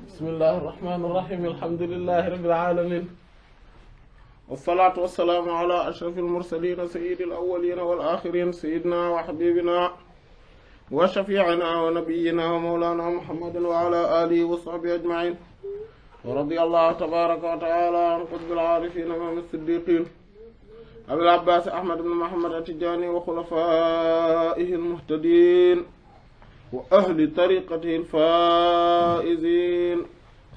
bismillahir rahmanir rahim alhamdulillahi rabbil alamin wassalatu wassalamu ala ashrafil mursalin sayyidil awwalin wal akhirin sayyidina wa habibina wa shafi'ina wa nabiyyina wa mawlana muhammadin wa ala alihi wa sahbihi ajma'in wa radiyallahu tabaraka wa ta'ala an qutbil arifin imam as-siddiqin abil abbas ahmad ibn muhammad at-tijani wa khulafaihi al-muhtadin wa ahli tariqatihi al-faizin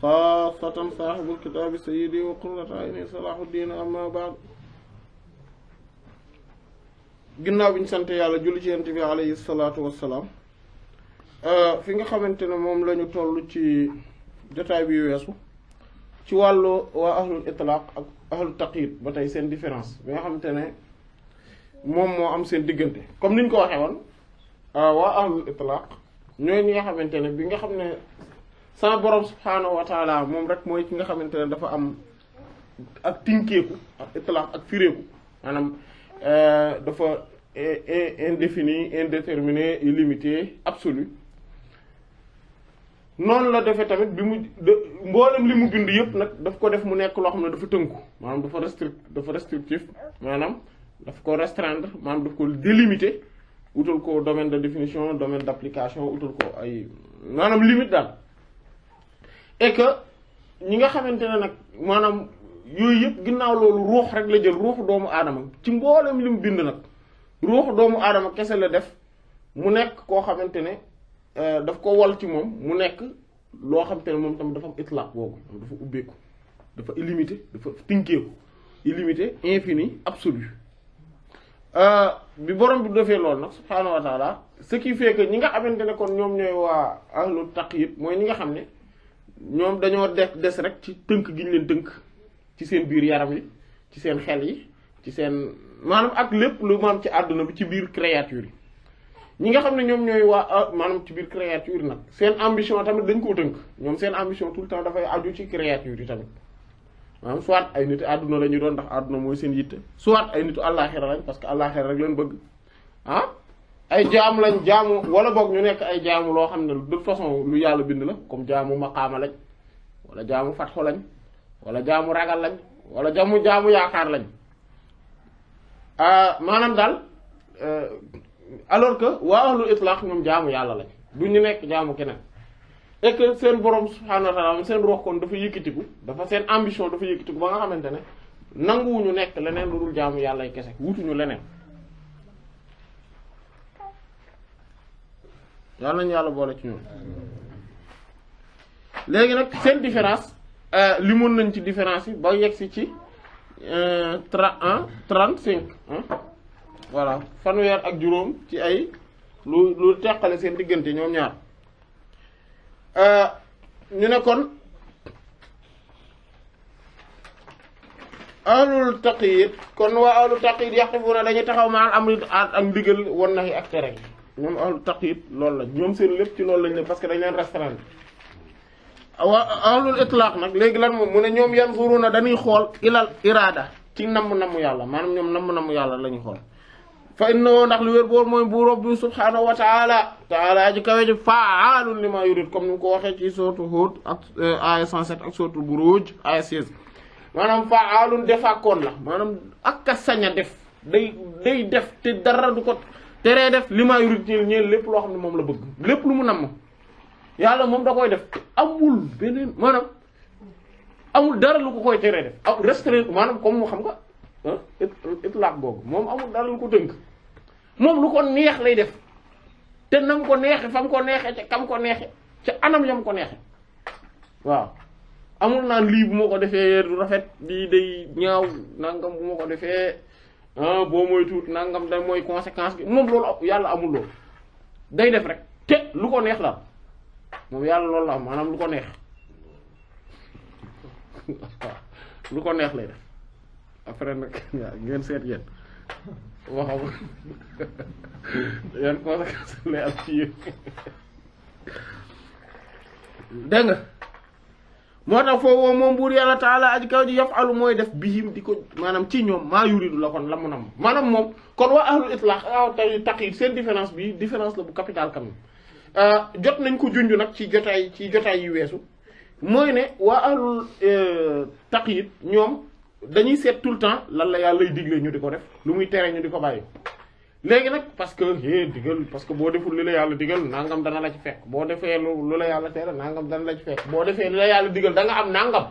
xaasatan saaxibul kitaabi sayyidi wa qurratu ayni Salaahuddin amma ba'd. ginnaaw bi ñu sant yàlla julli ci Yonent bi alayhi salaatu wassalaam fi nga xamante ne moom la ñu toll ci jotaay bi weesu ci wàllu waa ahlul itlaaq ak ahlul taqyid ba tey seen différence bi nga xamante ne moom moo am seen diggante comme niñ ko waxee woon waa ahlul itlaaq ñooy ñi nga xamante ne bi nga xam ne sama borom subhaanahu wa taala moom rek mooy ki nga xamante ne dafa am ak tinkeeku ak itlaq ak fireeku maanaam dafa indéfini indéterminé illimité absolu noonu la defee tamit bi mu mboolem li mu bind yëpp nag daf ko def mu nekk loo xam ne dafa tënku maanaam dafa restrictif maanaam daf ko restreindre maanaam daf ko délimiter utal ko domaine de définition domaine d'application utal ko ay maanaam limite daal. et que ñi nga xamante ne nag maanaam yooyu yëpp ginnaaw loolu ruux rek la jël ruuxu doomu aadama ci mboolem li mu bind nag ruuxu doomu aadama kese la def mu nekk koo xamante ne daf ko wal ci moom mu nekk loo xamante ne moom tamit dafa am itlaq boobu dafa ubbeeku dafa illimité dafa tinkeeku illimité infini absolu bi borom bi defee loolu nag subhaanahu wa taala ce qui fait que ñi nga xamante ne kon ñoom ñooy waa ahlu taqyid mooy ñi nga xam ne ñoom dañoo des rek ci tënk gi ñu leen tënk ci seen biir yaram yi ci seen xel yi ci seen maanaam ak lépp lu maam ci àdduna bi ci biir créature yi ñi nga xam ne ñoom ñooy waa maanaam ci biir créature yi nag seen ambition tamit dañ koo tënk ñoom seen ambition tout le temps dafay aju ci créature yi tamit maanaam soit ay nitu àdduna la ñu doon ndax àdduna mooy seen yitte soit ay nitu àllaaxira lañ parce que àllaaxira rek leen bëgg ay jaamu lañ jaamu wala boog ñu nekk ay jaamu loo xam ne de toute façon lu yàlla bind la comme jaamu maqaama lañ wala jaamu fatxu lañ wala jaamu ragal lañ wala jaamu yaakaar lañ maanaam daal alors que waa ahlul itlaq ñoom jaamu yàlla lañ du ñu nekk jaamu keneen et que seen borom subhaanahu wa ta'ala seen ruux kon dafa yëkkatiku dafa seen ambition dafa yëkkatiku ba nga xamante ne nanguwuñu nekk leneen lu dul jaamu yàlla kese wutuñu leneen. yàlla nañu yàlla boole ci ñoom léegi nag seen différence limoon nañ ci différence yi ba yegg si ci 35 voilà fanweer ak juróom ci ay lu teqale seen diggante ñoom ñaar ñu ne kon ahlul taqyid kon waa ahlul taqyid yaqifuna dañuy taxaw ma am ak ndigal wan nahi ak tere ñoom ahlu taqyid loolu la ñoom seen lépp ci loolu lañ ne parce que dañ leen restreindre waa ahlul itlaq nag léegi lan moom mu ne ñoom yanzuruna dañuy xool ilal irada ci namm yàlla maanaam ñoom namm yàlla la ñuy xool fa innahu ndax lu wér boor mooy bu rabbi subhanahu wa taala ji kawe ji fa'aalun lima yurid comme ni mu ko waxee ci sourate Hud ak aya 107 ak sourate Buruj aya 16 maanaam fa'aalun defaakoon la maanaam ak a sañ a def day def te dara du ko teree def li maa yurid ñeel lépp loo xam ne moom la bëgg lépp lu mu namm yàlla moom da koy def amul beneen maanaam amul dara lu ko koy teree def ak restreint maanaam comme mu xam nga itlaq googu moom amul dara lu ko tënk moom lu ko neex lay def te nam ko neexe fam ko neexe ca kam ko neexe ca anam yam ko neexe waaw amul naan lii bu ma ko defee du rafet lii day ñaaw nangam bu ma ko defee boo mooy tuut nangam da mooy conséquence bi moom loolu yàlla amul loolu day def rek te lu ko neex la moom yàlla loolu la am maanaam lu ko neex lu ko neex lay def après nag ngeen seet yéen waxam yan conséquence lay am ci yéen dégg nga moo tax foofu moom buur yàlla taala aji kaw ji yafalu mooy def bihim di ko maanaam ci ñoom maa yuridu la kon la mu nam maanaam moom kon waa ahlul itlaq aw tay taqyid seen différence bi différence la bu capital quand même jot nañ ko junj nag ci jotaay yu weesu mooy ne waa ahlul taqyid ñoom dañuy seet tout le temps lan la yàlla lay digle ñu di ko def lu muy tere ñu di ko bàyyi léegi nag parce que digal parce que boo deful li la yàlla digal nangam dana la ci fekk boo defee lu la yàlla tere nangam dana la ci fekk boo defee li la yàlla digal da nga am nangam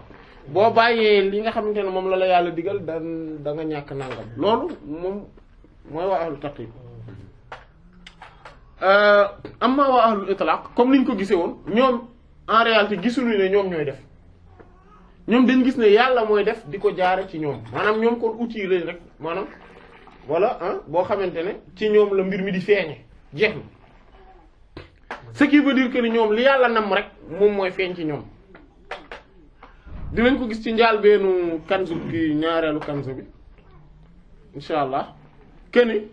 boo bàyyee li nga xamante ne moom la yàlla digal da nga ñàkk nangam loolu moom mooy waa ahlul taqyid amma waa ahlul itlaq comme niñ ko gisee woon ñoom en réalité gisuñu ne ñoom ñooy def ñoom dañ gis ne yàlla mooy def di ko jaare ci ñoom maanaam ñoom kon outil lañ rek maanaam wala boo xamante ne ci ñoom la mbir mi di feeñe jeex na ce qui veut dire que ni ñoom li yàlla nam rek moom mooy feeñ ci ñoom dinañ ko gis ci njaal beenu kanzu ki ñaareelu kanzu bi insha allah keni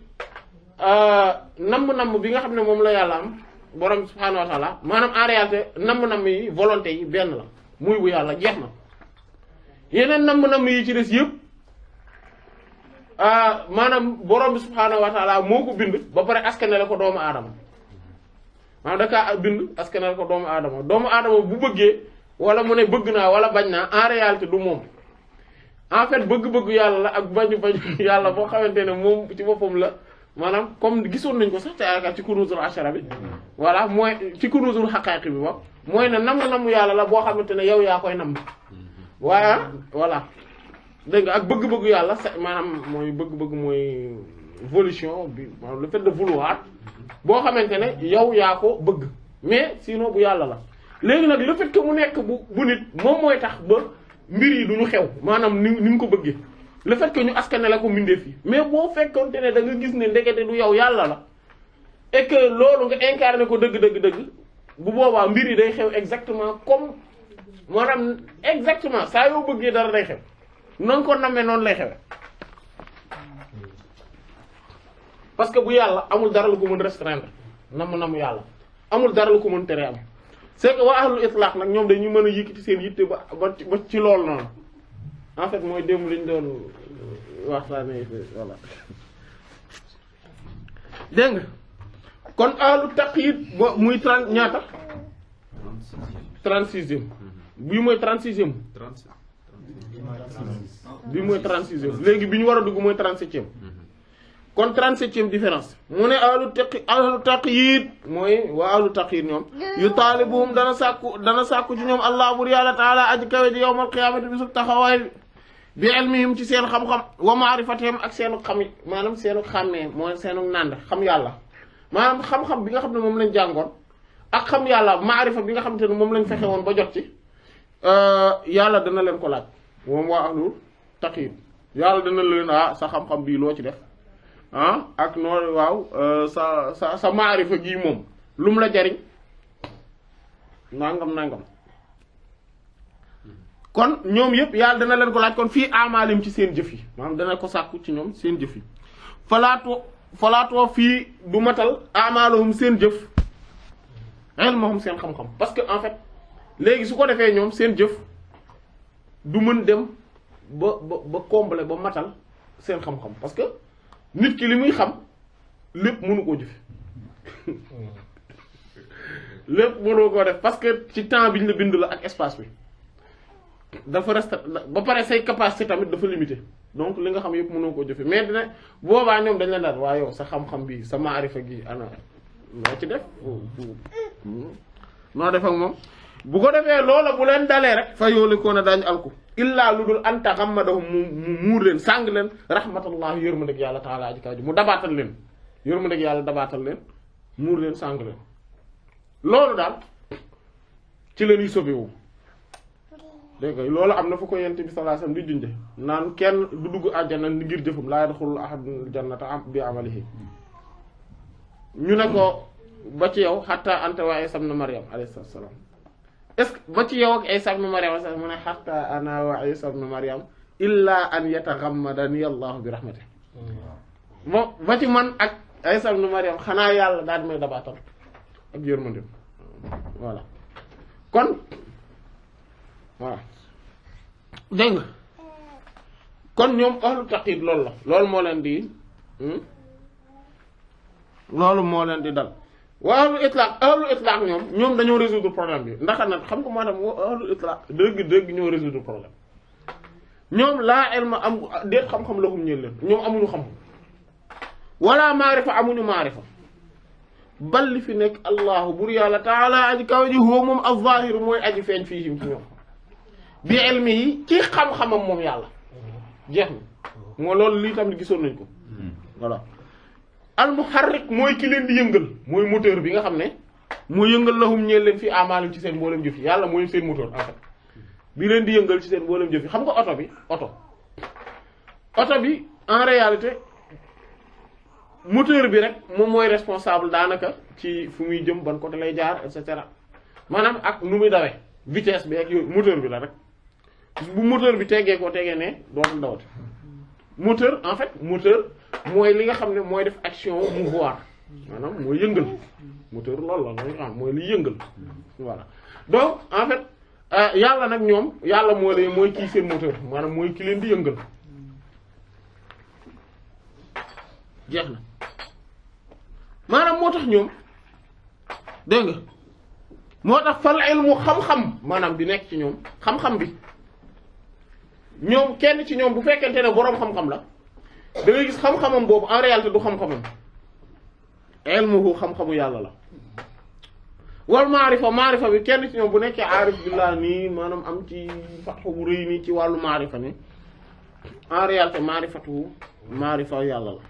namm bi nga xam ne moom la yàlla am borom subhaanahu wa ta'ala maanaam en réalité namm yi volonté yi benn la muy bu yàlla jeex na yeneen namm yi ci des yëpp maanaam borom bi subhaanahu wa ta'ala moo ko bind ba pare askanale ko doomu aadama maanaam da kaa bind askanale ko doomu aadama bu bëggee wala mu ne bëgg naa wala bañ naa en réalité du moom en fait bëgg-bëgg yàlla la ak bañu yàlla boo xamante ne moom ci boppam la maanaam comme gisoon nañ ko sax te yaakaar ci kunuzul ashara bi voilà mooy ci kunuzul haqaiq bi wax mooy ne namm yàlla la boo xamante ne yow yaa koy namm waaye voilà dégg nga ak bëgg-bëgg yàlla maanaam mooy bëgg-bëgg mooy volition bi maanaam le fait de vouloir boo xamante ne yow yaa ko bëgg mais sinon bu yàlla la léegi nag le fait que mu nekk bu nit moom mooy tax ba mbir yi duñu xew maanaam ni nga ko bëggee le fait que ñu askanale ko mbindeef yi mais boo fekkonte ne da nga gis ne ndekete du yow yàlla la et que loolu nga incarné ko dëgg bu boobaa mbir yi day xew exactement comme maanaam exactement saa yoo bëggee dara day xew noonu ko namee noonu lay xewe parce que bu yàlla amul dara lu ko mën restreindre namm yàlla amul dara lu ko mën tere am c'est que waa ahlul itlaq nag ñoom dañu mën a yëkkati seen yitte ba ci loolu noonu en fait mooy démb liñ doon waxtaanee voilà dégg nga kon ahlu taqyid ba muy 30 ñaata 36e bii mooy 36e bii mooy 36e léegi bi ñu war a dugg mooy 37e kon 37e différence mu ne ahlu taqyid mooy waa ahlu taqyid ñoom yu taalibuhum dana sàkku ci ñoom allah bur yàlla taala aji kawe ji yawmal qiyaamati bisu taxawaay bi ilmihim ci seen xam-xam wa ma'rifatihim ak seenu xam maanaam seenu xàmmee mooy seenu nànd xam yàlla maanaam xam-xam bi nga xam ne moom lañ jàngoon ak xam yàlla ma'rifa bi nga xam te ne moom lañ fexe woon ba jot ci yàlla dana leen ko laaj moom waa ahlu taqyid yàlla dana leen sa xam-xam bii loo ci def ak noonu waaw sa ma'rifa gii moom lu mu la jariñ nangam kon ñoom yëpp yàlla dana leen ko laaj kon fii amaalim ci seen jëf yi maanaam dana ko sàkku ci ñoom seen jëf yi falaatoo fii du matal amaaluhum seen jëf ilmuhum seen xam-xam parce que en fait léegi su ko defee ñoom seen jëf du mën dem ba combler ba matal seen xam-xam parce que nit ki li muy xam lépp mënu koo jëf lépp mënu koo def parce que ci temps bi ñu la bind la ak espace bi dafa reste ba pare say capacité tamit dafa limité donc li nga xam yëpp mënoo koo jëfe mais dina boobaa ñoom dañ leen daal waa yow sa xam-xam bi sa maarifa gi ana noo ci def noo def ak moom bu ko defee loola bu leen dalee rek fa yoolikoon a daañu alku illaa lu dul anta xammadahum mu muur leen sàng leen rahmatullah yërmandeg yàlla taala aji kaw ji mu dabaatal leen yërmandeg yàlla dabaatal leen muur leen sàng leen loolu daal ci la ñuy sobewu dégg nga loolu am na fu ko yent bi sallallahu alayhi wasallam di junde naan kenn du dugg àjjana ngir jëfum laa yadxulul ahadul jannata bi amalihi ñu ne ko ba ci yow hatta anta wa Isa ibn Maryam alayhi salaam est-ce que ba ci yow ak Isa ibn Maryam mu ne hatta ana wa Isa ibn Maryam illa an yataghammadani Allahu bi rahmatihi bon ba ci man ak Isa ibn Maryam xanaa yàlla daal di may dabaatal ak yërmande voilà kon voilà dégg nga kon ñoom ahlu taqyid loolu la loolu moo leen di dal waa ahlul itlaq ñoom dañoo résoudre problème bi ndax nag xam nga maanaam ahlul itlaq dëgg ñoo résoudre problème ñoom laa ilma am déet xam-xam lahum ñeel leen ñoom amuñu xam-xam wala maarifa amuñu maarifa bal li fi nekk allahu bur yàlla taala aji kaw ji huwa moom az-zahir mooy aji feeñ fii ci ñoom bi ilmi yi ci xam-xamam moom yàlla jeex na moo loolu lii tamit gisoon nañ ko voilà al muharrik mooy ki leen di yëngal mooy moteur bi nga xam ne mooy yëngal lahum ñeel leen fi amaalim ci seen mboolem jëf yi yàlla mooy seen moteur en fait bi leen di yëngal ci seen mboolem jëf yi xam nga oto bi en réalité moteur bi rek moom mooy responsable daanaka ci fu muy jëm ban côté lay jaar et cetera maanaam ak nu muy dawee vitesse bi ak yooyu moteur bi la rek bu moteur bi tegee ne dootul dawati moteur en fait moteur mooy li nga xam ne mooy def action mouvoir maanaam mooy yëngal moteur loolu la nga xam mooy li yëngal voilà donc en fait yàlla nag ñoom yàlla mooy kii seen moteur maanaam mooy ki leen di yëngal jeex na maanaam moo tax ñoom dégg nga moo tax fal ilmu xam-xam maanaam bi nekk ci ñoom xam-xam bi ñoom kenn ci ñoom bu fekkente ne boroom xam-xam la da ngay gis xam-xamam boobu en réalité du xam-xamam ilmuhu xam-xamu yàlla la wal maarifa bi kenn ci ñoom bu nekkee aarif billah nii maanaam am ci fatxu bu rëy nii ci wàllu maarifa ni en réalité maarifa yàlla la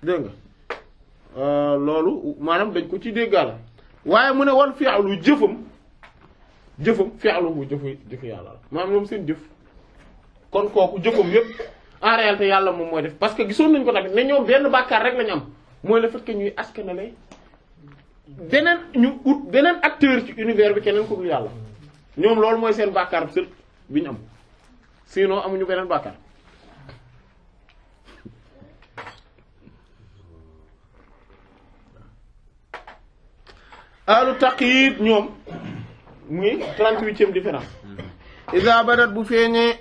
dégg nga loolu maanaam dañ ko ci déggaale waaye mu ne wal fi'lu jëfam fi'lu bu jëfu yàlla la maanaam moom seen jëf kon kooku jëfam yépp en réalité yàlla moom mooy def parce que gisoon nañ ko tamit ne ñoom benn bàkkaar rek lañu am mooy le fait que ñuy askanale beneen acteur ci univers bi keneen ku dul yàlla ñoom loolu mooy seen bàkkaar sël bi ñu am sinon amuñu beneen bàkkaar ahlu taqyid ñoom muy 38e différence iza badat bu feeñee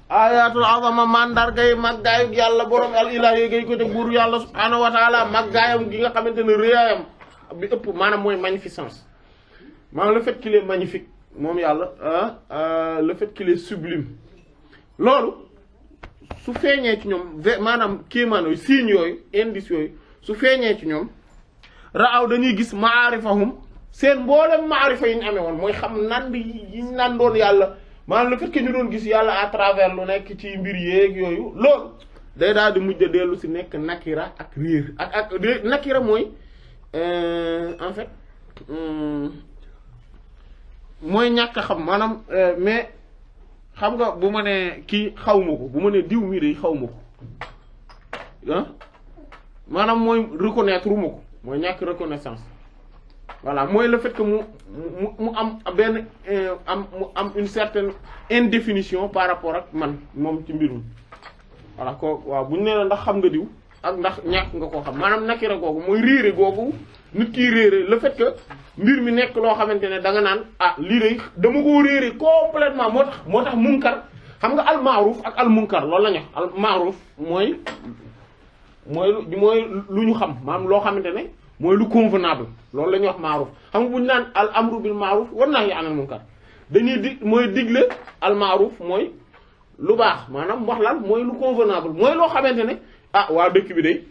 ayatul azama mandargay màggaayu yàlla borom al ilahi gay ko te buur yàlla subhaanahu wa taala màggaayam gi nga xamante ne réyaayam bi ëpp maanaam mooy magnificence maanaam le fait qu'il est magnifique moom yàlla le fait qu'il est sublime loolu su feeñee ci ñoom maanaam kéemaan yooyu signes yooyu indices yooyu su feeñee ci ñoom raaw dañuy gis maarifahum seen mboolem maarifa yi ñu amee woon mooy xam nand yi ñu nandoon yàlla maanaam le fait que ñu doon gis yàlla à travers lu nekk ci mbir yeeg yooyu loolu day daal di mujj a dellu si nekk nakira ak riir ak nakira mooy en fait mooy ñàkk a xam maanaam mais xam nga bu ma nee kii xaw ma ko bu ma nee diw mii de xaw ma ko ah maanaam mooy reconnaître uma ko mooy ñàkk reconnaissance voilà mooy le fait que mu am benn am une certaine indéfinition par rapport ak man moom ci mbir mi voilà ko waaw bu ñu nee la ndax xam nga diw ak ndax ñàkk nga koo xam maanaam nakira googu mooy réere googu nit kiy réere le fait que mbir mi nekk loo xamante ne da nga naan ah lii de dama koo réere complètement moo tax munkar xam nga al ma'ruf ak al munkar loolu la ñu wax al ma'ruf mooy lu ñu xam maanaam loo xamante ne mooy lu convenable loolu la ñuy wax ma'ruf xam nga bu ñu naan al amru bil ma'ruf wan nahyi anil munkar dañuy mooy digle al ma'ruf mooy lu baax maanaam wax lan mooy lu convenable mooy loo xamante ne ah waa dëkk bi de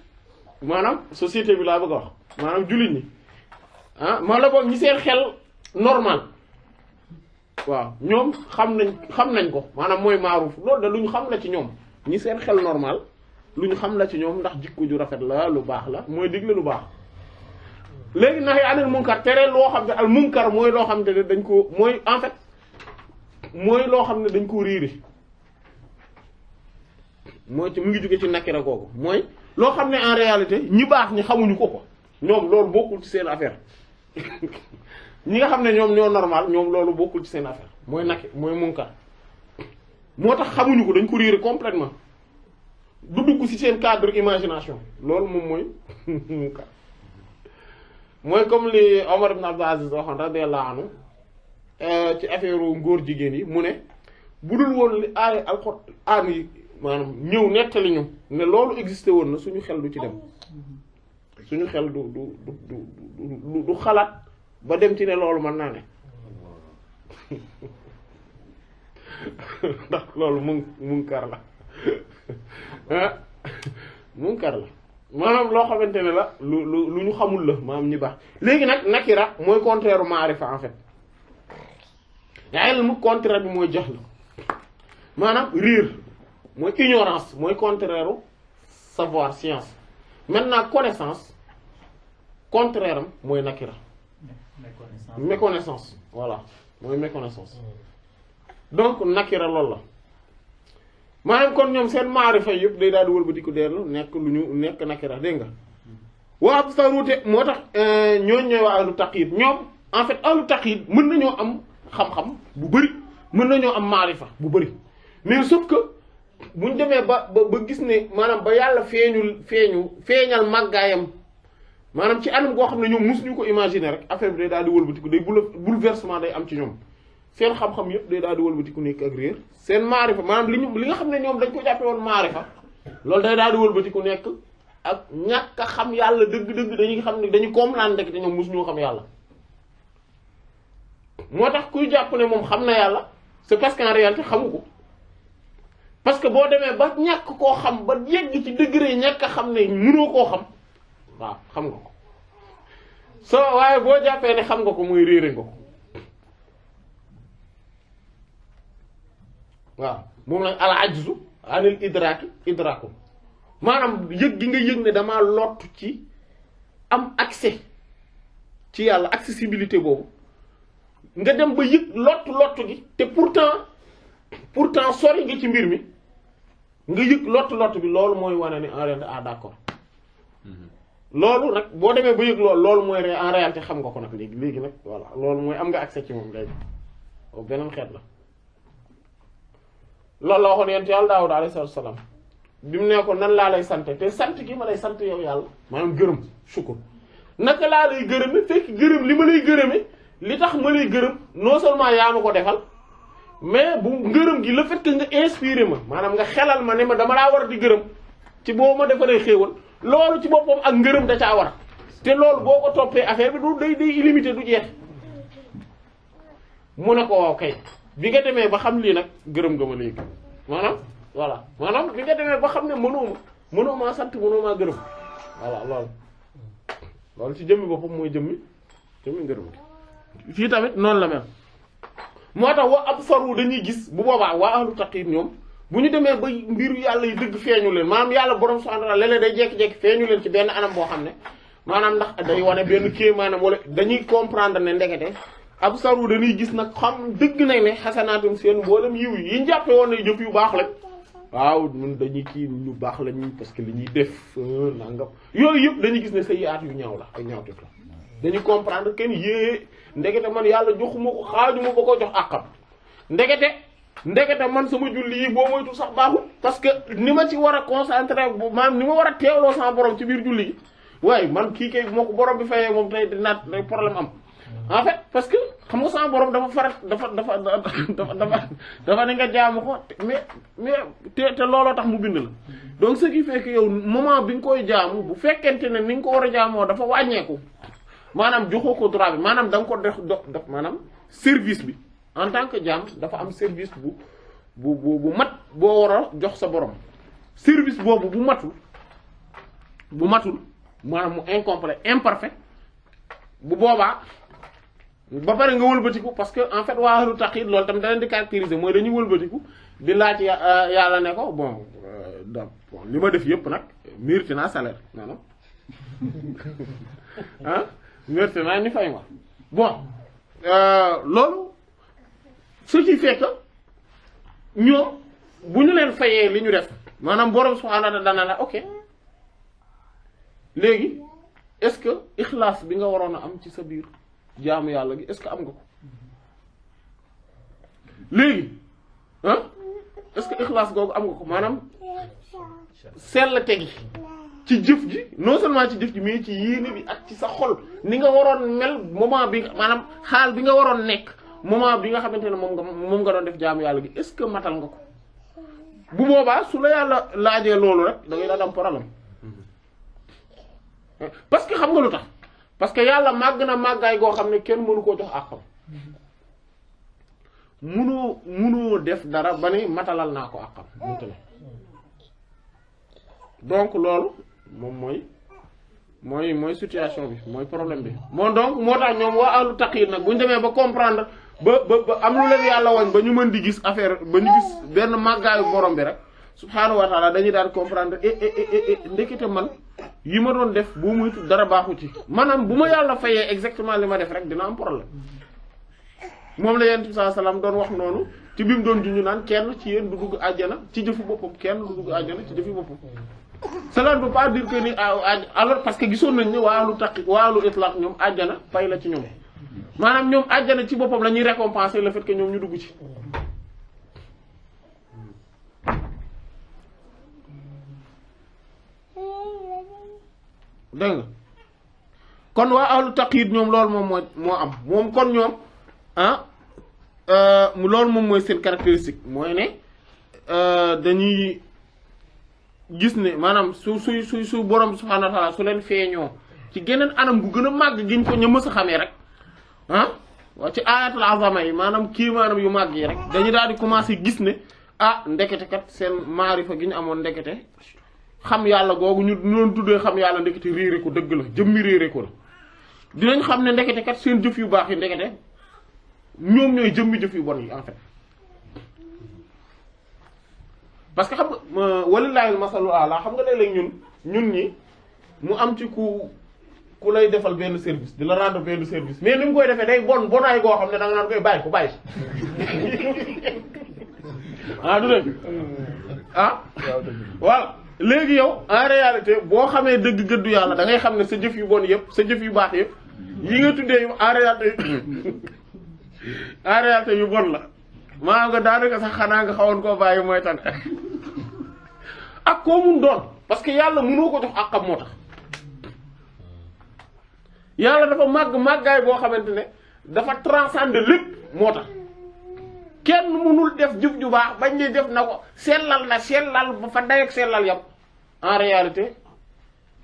maanaam société bi laa bëgg a wax maanaam jullit ñi ma la boog ñi seen xel normal waaw ñoom xam nañ ko maanaam mooy ma'ruf loolu da lu ñu xam la ci ñoom ñi seen xel normal lu ñu xam la ci ñoom ndax jikko ju rafet la lu baax la mooy digle lu baax léegi nahyi anil munkar tere loo xam ne al munkar mooy loo xam ne dañ ko mooy en fait mooy loo xam ne dañ ko réere mooy ci mu ngi jóge ci nakira googu mooy loo xam ne en réalité ñi baax ñi xamuñu ko ñoom loolu bokkul ci seen affaire ñi nga xam ne ñoom ñoo normal ñoom loolu bokkul ci seen affaire mooy mooy munkar moo tax xamuñu ko dañ ko réere complètement du dugg ci seen cadre imagination loolu moom mooy munkar mooy comme li Omar ibn Abdul Aziz waxoon radiyallahu anhu ci affaire ngóor jigéen yi mu ne bu dul woon li aaya alxuraan yi maanaam ñëw nettali ñu ne loolu existé woon na suñu xel du ci dem suñu xel du xalaat ba dem ci ne loolu mën naa ne ndax loolu munkar la munkar la maanaam loo xamante ne la lu ñu xamul la maanaam ñi baax léegi nag nakira mooy contraire u maarifa en fait ilm contraire bi mooy jahl maanaam riir mooy ignorance mooy contraire u savoir science maintenant connaissance contraire am mooy nakira méconnaissance voilà mooy méconnaissance donc nakira loolu la maanaam kon ñoom seen maarifa yëpp day daal di wëlbatiku dellu nekk lu ñu nekk nakira dégg nga waa absaruute moo tax ñooñ ñooy waa ahlu taqyid ñoom en fait ahlu taqyid mën nañoo am xam-xam bu bari mën nañoo am maarifa bu bari mais sauf que buñ demee ba gis ne maanaam ba yàlla feeñal màggaayam maanaam ci anam goo xam ne ñoom mosuñu ko imaginer rek affaire bi day daal di wëlbatiku day bouleversement day am ci ñoom seen xam-xam yëpp day daal di wëlbatiku nekk ak réer seen maarifa maanaam li nga xam ne ñoom dañ ko jàppe woon maarifa loolu day daal di wëlbatiku nekk ak ñàkk a xam yàlla dëgg-dëgg dañuy xam ne dañu comprendre rek te ñoom mosuñu xam yàlla moo tax kuy jàpp ne moom xam na yàlla c'est parce qu'en réalité xamu ko parce que boo demee ba ñàkk koo xam ba yegg ci degré ñàkk a xam ne mënoo koo xam waaw xam nga ko soo waaye boo jàppee ne xam nga ko muy réere nga ko waaw moom nag al ajzu anil idraku maanaam yëg gi nga yëg ne damaa lott ci am accès ci yàlla accessibilité boobu nga dem ba yëg lott gi te pourtant sori nga ci mbir mi nga yëg lott bi loolu mooy wane ni en réalité d'accord loolu nag boo demee ba yëg loolu mooy en réalité xam nga ko nag léegi nag voilà loolu mooy am nga accès ci moom léegi beneen xeet la loolu la waxoon yent yàlla Daawuda alayhi salaam bi mu ne ko nan laa lay sante te sant gi ma lay sant yow yàlla maanaam gërëm sukkur naka laa lay gërëme fekk gërëm li ma lay gërëme li tax ma lay gërëm non seulement yaa ma ko defal mais bu ngërëm gi le fait que nga inspiré ma maanaam nga xelal ma ne ma dama laa war di gërëm ci boo ma defaree xéewal loolu ci boppam ak ngërëm da caa war te loolu boo ko toppee affaire bi du day illimité du jeex mu ne ko waaw kay bi nga demee ba xam lii nag gërëm nga ma léegi maanaam voilà maanaam bi nga demee ba xam ne mënoo maa sant mënoo maa gërëm voilà loolu ci jëmmi boppam mooy jëmmi ngërëm gi fii tamit noonu la mel moo tax wa absaru dañuy gis bu boobaa waa ahlu taqyid ñoom bu ñu demee ba mbiru yàlla yi dëgg feeñu leen maanaam yàlla borom subhanahu wa ta'ala léeg-léeg day jékki-jékki feeñu leen ci benn anam boo xam ne maanaam ndax day wane benn kii maanaam wala dañuy comprendre ne ndekete absaru dañuy gis nag xam dëgg nañ ne xasanaatum seen mboolem yiw yi ñu jàppe woon ne jëf yu baax lañ waaw ñun dañuy kii lu baax lañ parce que li ñuy def nangam yooyu yëpp dañuy gis ne sayyi'aat yu ñaaw la ay ñaawteef la dañuy comprendre kenn yée ndekete man yàlla joxuma ko xaajuma ba ko jox àqam ndekete man sama julli yi boo moytu sax baaxul parce que ni ma ci war a concentrer bu maanaam ni ma war a teewloo sama borom ci biir julli gi waaye man kii kay moo ko borom bi fayee moom tey dinaat problème am en fait parce que xam nga sama borom dafa ne nga jaamu ko mais te looloo tax mu bind la donc ce qui fait que yow moment bi nga koy jaamu bu fekkente ne ni nga ko war a jaamoo dafa wàññeeku maanaam joxoo ko droit bi maanaam da nga ko def maanaam service bi en tant que jaam dafa am service bu mat boo war a jox sa borom service boobu bu matul maanaam mu incomplet imparfait bu boobaa ba pare nga wëlbatiku parce que en fait waa ahlu taqyid loolu tamit da leen di caractériser mooy dañuy wëlbatiku di laaj yàlla ne ko bon li ma def yëpp nag mérité naa salaire maanaam ah mérité naa ñu fay ma bon loolu ce qui fait que ñoom bu ñu leen fayee li ñu def maanaam borom subhaanahu wa ta'aala dana la ok léegi est-ce que ixlaas bi nga waroon a am ci sa biir jaamu yàlla gi est-ce que am nga ko léegi ah est-ce que ixlaas googu am nga ko maanaam sell tegi ci jëf ji non seulement ci jëf ji mais ci yéene bi ak ci sa xol ni nga waroon mel moment bi maanaam xaal bi nga waroon nekk moment bi nga xamante ne moom nga doon def jaamu yàlla gi est-ce que matal nga ko bu boobaa su la yàlla laajee loolu rek da ngay daal am problème parce que xam nga lu tax parce que yàlla màgg na màggaay goo xam ne kenn mënu koo jox àqam munoo def dara ba ne matalal naa ko àqam mënta ne donc loolu moom mooy situation bi mooy problème bi moo donc moo tax ñoom waa ahlu taqyid nag bu ñu demee ba comprendre ba am lu leen yàlla wañ ba ñu mën di gis affaire ba ñu gis benn màggaayu borom bi rek subhaanahu wa taala dañuy daal comprendre ndekete man yi ma doon def bu muy dara baaxu ci maanaam bu ma yàlla fayee exactement li ma def rek dina am problème moom la yonent bi sallallahu alayhi wasallam doon wax noonu ci bi mu doon junju naan kenn ci yéen du dugg àjjana ci jëfi boppam kenn du dugg àjjana ci jëfi boppam cela ne veut pas dire que ni alors parce que gisoon nañ ne waa ahlu itlaq ñoom àjjana fay la ci ñoom maanaam ñoom àjjana ci boppam la ñuy récompenser le fait que ñoom ñu dugg ci dégg nga kon waa ahlu taqyid ñoom loolu moom moo am moom kon ñoom loolu moom mooy seen caractéristique mooy ne dañuy gis ne maanaam su borom subhaanahu wa ta'aala su leen feeñoo ci geneen anam gu gën a màgg giñ ko ñu mës a xamee rek waa ci ayatul azama yi maanaam kii maanaam yu màgg yi rek dañu daal di commencer gis ne ndekete kat seen maarifa gi ñu amoon ndekete xam yàlla googu ñu doon tuddee xam yàlla ndekete réere ko dëgg la jëmmi réere ko la dinañ xam ne ndekete kat seen jëf yu baax yi ndekete ñoom ñooy jëmmi jëf yu bon yi en fait parce que xam nga walillaahil masalul a'laa xam nga léeg-léeg ñun ñi mu am ci ku lay defal benn service di la rendre benn service mais ni mu koy defee day bonaay goo xam ne da nga naan koy bàyyi du dëgg voilà léegi yow en réalité boo xamee dëgg gëddu yàlla da ngay xam ne sa jëf yu bon yëpp sa jëf yu baax yëpp yi nga tuddee yu en réalité yu bon la maa nga daanaka sax xanaa nga xawoon koo bàyyi mooy tan ak koo mun doon parce que yàlla mënoo ko jox àqam moo tax yàlla dafa màggaay boo xamante ne dafa transcender lépp moo tax kenn mënul def jëf ju baax bañ ne def na ko sellal ba fa day ak sellal yam en réalité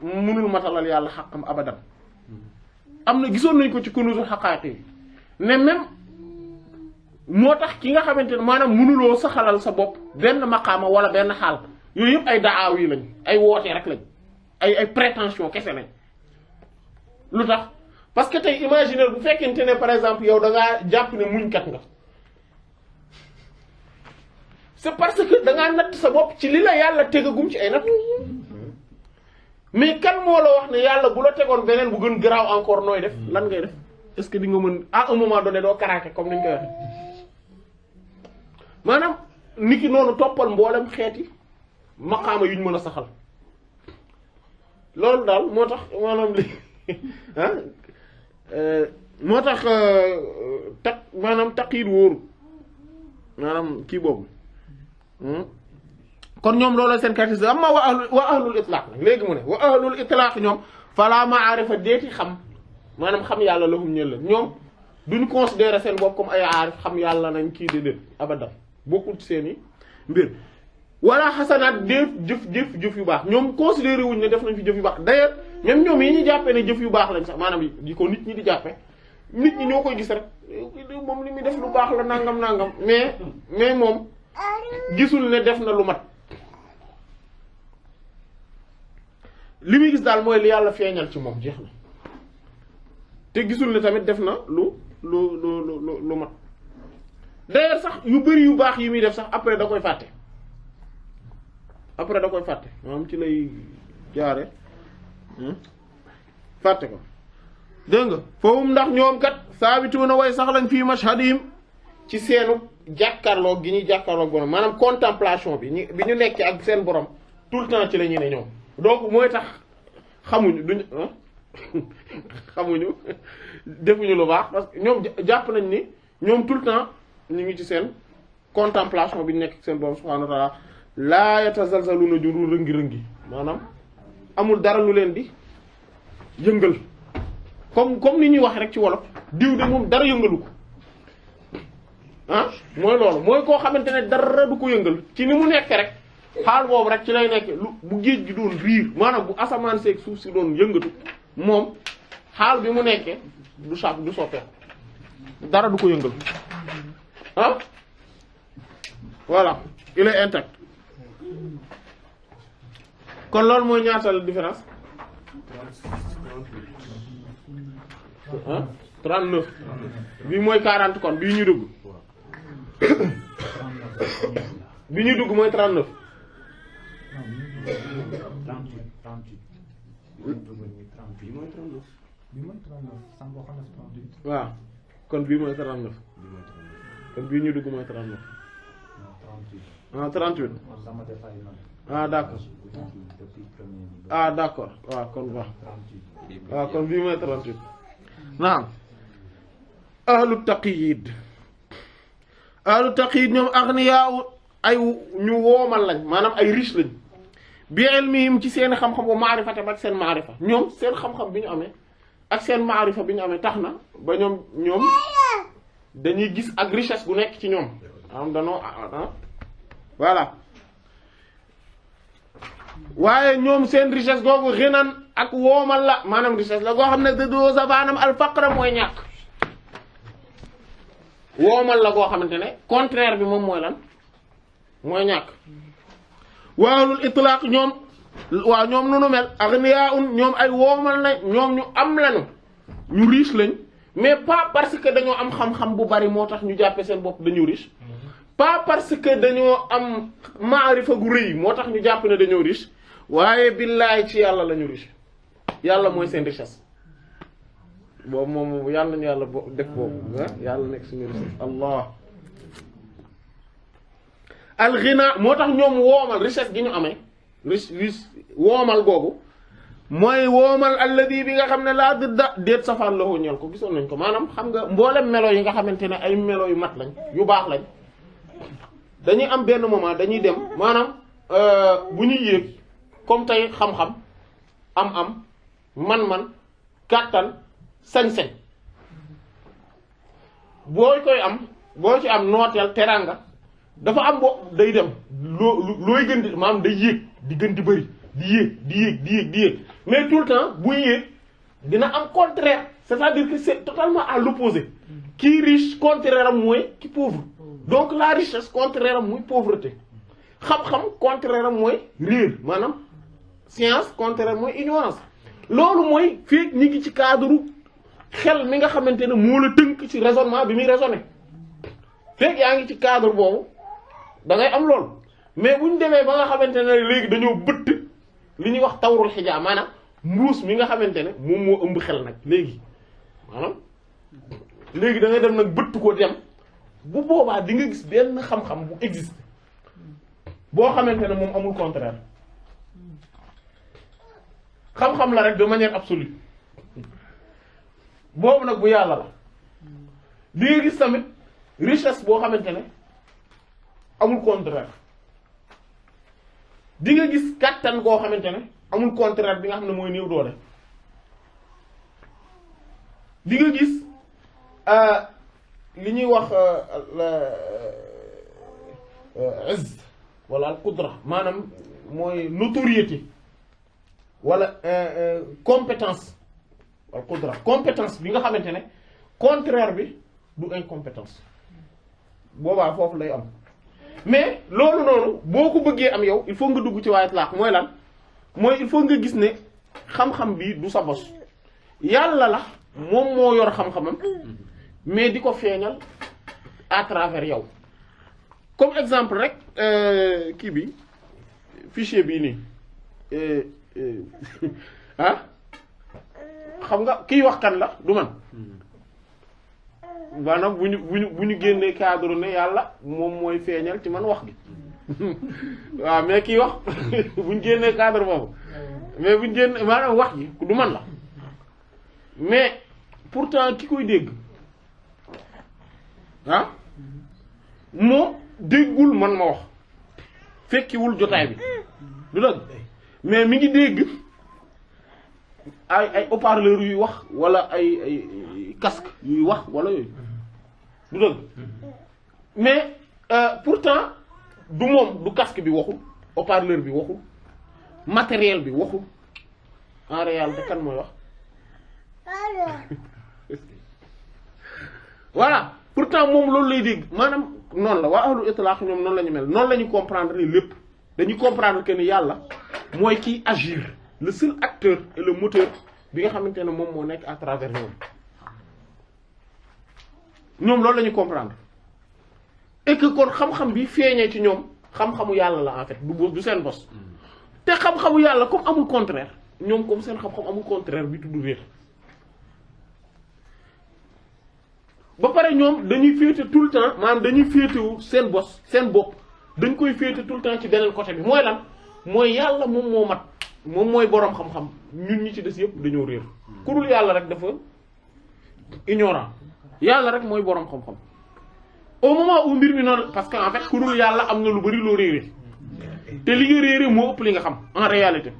mënul matalal yàlla xaqam abadan am na gisoon nañ ko ci kunuusul xaqaaqi yi ne même moo tax ki nga xamante ne maanaam mënuloo saxalal sa bopp benn maqaama wala benn xaal yooyu yëpp ay daaw yi lañ ay woote rek lañ ay prétention kese lañ lu tax parce que tey imaginer bu fekkente ne par exemple yow da ngaa jàpp ne muñkat nga c'est parce que da ngaa natt sa bopp ci li la yàlla tegagum ci ay natt mais kan moo la wax ne yàlla bu la tegoon beneen bu gën garaaw encore nooy def lan ngay def est-ce que di nga mën à un moment donné doo karaake comme ni ñu koy waxee maanaam nit ki noonu toppal mboolem xeeti maqaama yuñ mën a saxal loolu daal moo tax maanaam li moo tax maanaam taqyid wóoru maanaam kii boobu kon ñoom loolu seen caractéristique amma wa ahlul itlaq nag léegi mu ne wa ahlul itlaq ñoom fala ma'arifa deeti xam maanaam xam yàlla lahum ñël la ñoom duñ considérer seen bopp comme ay aarif xam yàlla nañ kii déedéet abadan bokkul ci seen i mbir wala xasanaat jëf yu baax ñoom considéré wuñ ne def nañ fi jëf yu baax d'ailleurs même ñoom yi ñu jàppee ne jëf yu baax lañ sax maanaam yi ko nit ñi di jàppe nit ñi ñoo koy gis rek moom li muy def lu baax la nangam mais moom gisul ne def na lu mat li muy gis daal mooy li yàlla feeñal ci moom jeex na te gisul ne tamit def na lu mat d'ailleurs sax yu bari yu baax yi muy def sax après da koy fàtte moom ci lay jaare fàtte ko dégg nga foofu ndax ñoom kat saabituuna way sax lañ fii mashhadihim ci seenu jàkkaarloog gi ñuy jàkkaarloog borom maanaam contemplation bi ñu nekk ak seen borom tout le temps ci la ñuy ne ñoom donc mooy tax xamuñu defuñu lu baax parce que ñoom jàpp nañ ni ñoom tout le temps ñu ngi ci seen contemplation bi ñu nekk seen borom subhanahu wa ta'ala laa yatazalzaluna juru rëngi-rëngi maanaam amul dara lu leen di yëngal comme ni ñuy wax rek ci wolof diw de moom dara yëngalu ko mooy loolu mooy koo xamante ne dara du ko yëngal ci ni mu nekk rek xaal boobu rek ci lay nekk lu bu géej gi doon riir maanaam bu asamaan seeg suuf si doon yëngatu moom xaal bi mu nekkee du soppeeku dara du ko yëngal ah voilà il est intact kon loolu mooy ñaata la différence ah 39 bii mooy 40 kon bii ñu dugg bi ñuy dugg mooy 39 waaw kon bii mooy 39 kon bii ñu dugg mooy 39 ah 38 ah d'accord ah d'accord waaw kon baax waaw kon bii mooy 38 naam ahlu taqyid ñoom aghniya ay ñu woomal lañ maanaam ay riche lañ bi ilmihim ci seen xam-xam wa maarifata ak seen maarifa ñoom seen xam-xam bi ñu amee ak seen maarifa bi ñu amee tax na ba ñoom dañuy gis ak richesse gu nekk ci ñoom am danoo voilà waaye ñoom seen richesse googu xinan ak woomal la maanaam richesse la goo xam ne doo sabaanam al faqra mooy ñàkk woomal la goo xamante ne contraire bi moom mooy lan mooy ñàkk waawlul itlaq ñoom waaw ñoom nunu mel aghniyaun ñoom ay woomal na ñoom ñu am lañu ñu riche lañ mais pas parce que dañoo am xam-xam bu bari moo tax ñu jàppe seen bopp dañu riche pas parce que dañoo am maarifa gu rëy moo tax ñu jàpp ne dañoo riche waaye billaay ci yàlla lañu riche yàlla mooy seen richesse boobu moom yàlla ñu yàlla def boobu yàlla nekk suñu richesse allah al ghina moo tax ñoom woomal richesse gi ñu amee riche woomal googu mooy woomal alladi bi nga xam ne laa didda déet safaan la ñeel ko gisoon nañ ko maanaam xam nga mboolem melo yi nga xamante ne ay melo yu mat lañ yu baax lañ dañuy am benn moment dañuy dem maanaam bu ñuy yéeg comme tey xam-xam am man-man kàttan sañ-sañ boo ci am nooteel teranga dafa am day dem looy gën di maanaam day yéeg di gën di bëri di yéeg mais tout le temps buy yéeg dina am contraire c'est-à-dire que c'est totalement à l'opposé kii riche contraire am mooy ki pauvre donc la richesse contraire am muy pauvreté xam-xam contraire am mooy réer maanaam science contraire mooy ignorance loolu mooy fekk ñi ngi ci cadre xel mi nga xamante ne moo la tënk ci raisonnement bi muy raisonner fekk yaa ngi ci cadre boobu da ngay am loolu mais bu ñu demee ba nga xamante ne léegi dañoo bëtt li ñuy wax tawrul xijaa maanaam mbuus mi nga xamante ne moom moo ëmb xel nag léegi maanaam léegi da ngay dem nag bëtt ko dem bu boobaa di nga gis benn xam-xam bu existe boo xamante ne moom amul contraire xam-xam la rek de manière absolue boobu nag bu yàlla la di nga gis tamit richesse boo xamante ne amul contraire di nga gis kàttan goo xamante ne amul contraire bi nga xam ne mooy néew doole di nga gis li ñuy wax izz wala al qudra maanaam mooy notoriété wala compétence al qudra compétence bi nga xamante ne contraire bi du incompétence boobaa foofu lay am mais loolu noonu boo ko bëggee am yow il faut nga dugg ci waaye itlaq mooy lan mooy il faut nga gis ne xam-xam bi du sa bos yàlla la moom moo yor xam-xamam mais di ko feeñal à travers yow comme exemple rek kii bi fichier bii nii xam nga kiy wax kan la du man maanaam bu ñu génnee cadre ne yàlla moom mooy feeñal ci man wax gi waaw mais kiy wax bu ñu génnee cadre boobu mais bu ñu génnee maanaam wax ji du man la mais pourtant ki koy dégg moom déggul man ma wax fekkiwul jotaay bi du dëgg mais mi ngi dégg ay haut-parleur yuy wax wala ay casque yuy wax wala yooyu du dëgg mais pourtant du moom du casque bi waxul haut-parleur bi waxul matériel bi waxul en réalité kan mooy wax voilà pourtant moom loolu lay dégg maanaam noonu la waa ahlu itlaq ñoom noonu la ñu mel noonu la ñu comprendre ni lépp dañuy comprendre que ni yàlla mooy kiy agir le seul acteur et le moteur bi nga xamante ne moom moo nekk à travers ñoom loolu la ñu comprendre et que kon xam-xam bi feeñee ci ñoom xam-xamu yàlla la en fait du seen bos te xam-xamu yàlla comme amul contraire ñoom comme seen xam-xam amul contraire bi tudd réer ba pare ñoom dañuy féete tout le temps maanaam dañuy féetewu seen bos seen bopp dañ koy féete tout le temps ci beneen côté bi mooy lan mooy yàlla moom moo mat moom mooy boroom xam-xam ñun ñi ci des yëpp dañoo réer ku dul yàlla rek dafa ignorant yàlla rek mooy boroom xam-xam au moment où mbir mi noonu parce que en fait ku dul yàlla am na lu bari loo réere te li nga réere moo ëpp li nga xam en réalité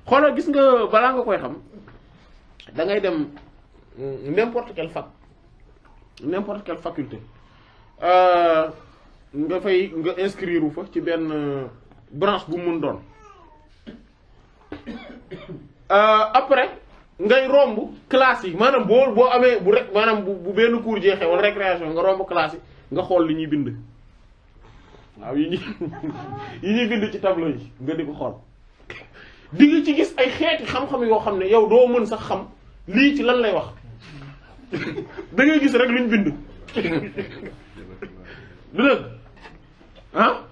xoolal gis nga balaa nga koy xam da ngay dem n'importe quelle faculté nga fay nga inscrire wu fa ci benn branche bu mun doon après ngay romb classe yi maanaam boo amee bu rek maanaam bu benn cours jeexee wala récréation nga romb classe yi nga xool li ñuy bind waaw yi ñuy bind ci tableau yi nga di ko xool di nga ci gis ay xeeti xam-xam yoo xam ne yow doo mën sax xam lii ci lan lay wax da ngay gis rek luñ bind du dëgg ah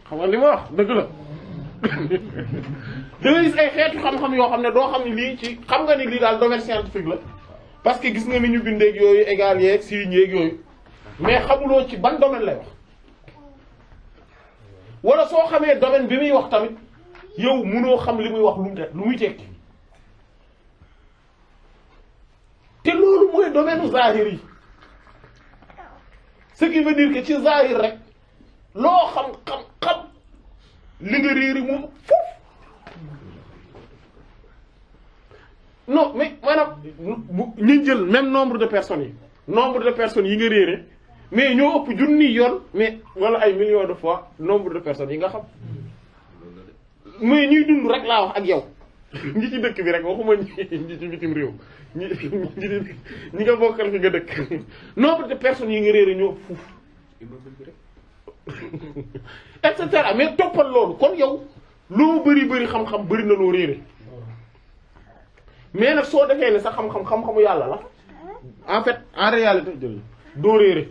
xam nga li ma wax dëgg la da ngay gis ay xeetu xam-xam yoo xam ne doo xam ne lii ci xam nga ni lii daal domaine scientifique la parce que gis nga ni ñu bindeeg yooyu égal yeeg signes yeeg yooyu mais xamuloo ci ban domaine lay wax wala soo xamee domaine bi muy wax tamit yow mënoo xam li muy wax lu muy tekki te loolu mooy domaine zahir yi ce qui veut dire que ci zahir rek loo xam li nga réeri moom foofu non mais maanaam ñu jël même nombre de personnes yi nga réere mais ñoo ëpp junni yoon mais wala ay millions de fois nombre de personnes yi nga xam mais ñuy dund rek laa wax ak yow ñi ci dëkk bi rek waxuma ñi ci bitim réew ñi nga bokkal fi nga dëkk nombre de personnes yi nga réere ñoo ëpp fuuf et cetera mais toppal loolu kon yow loo bari xam-xam bari na loo réere mais nag soo defee ne sa xam-xamu yàlla la en fait en réalité jël doo réere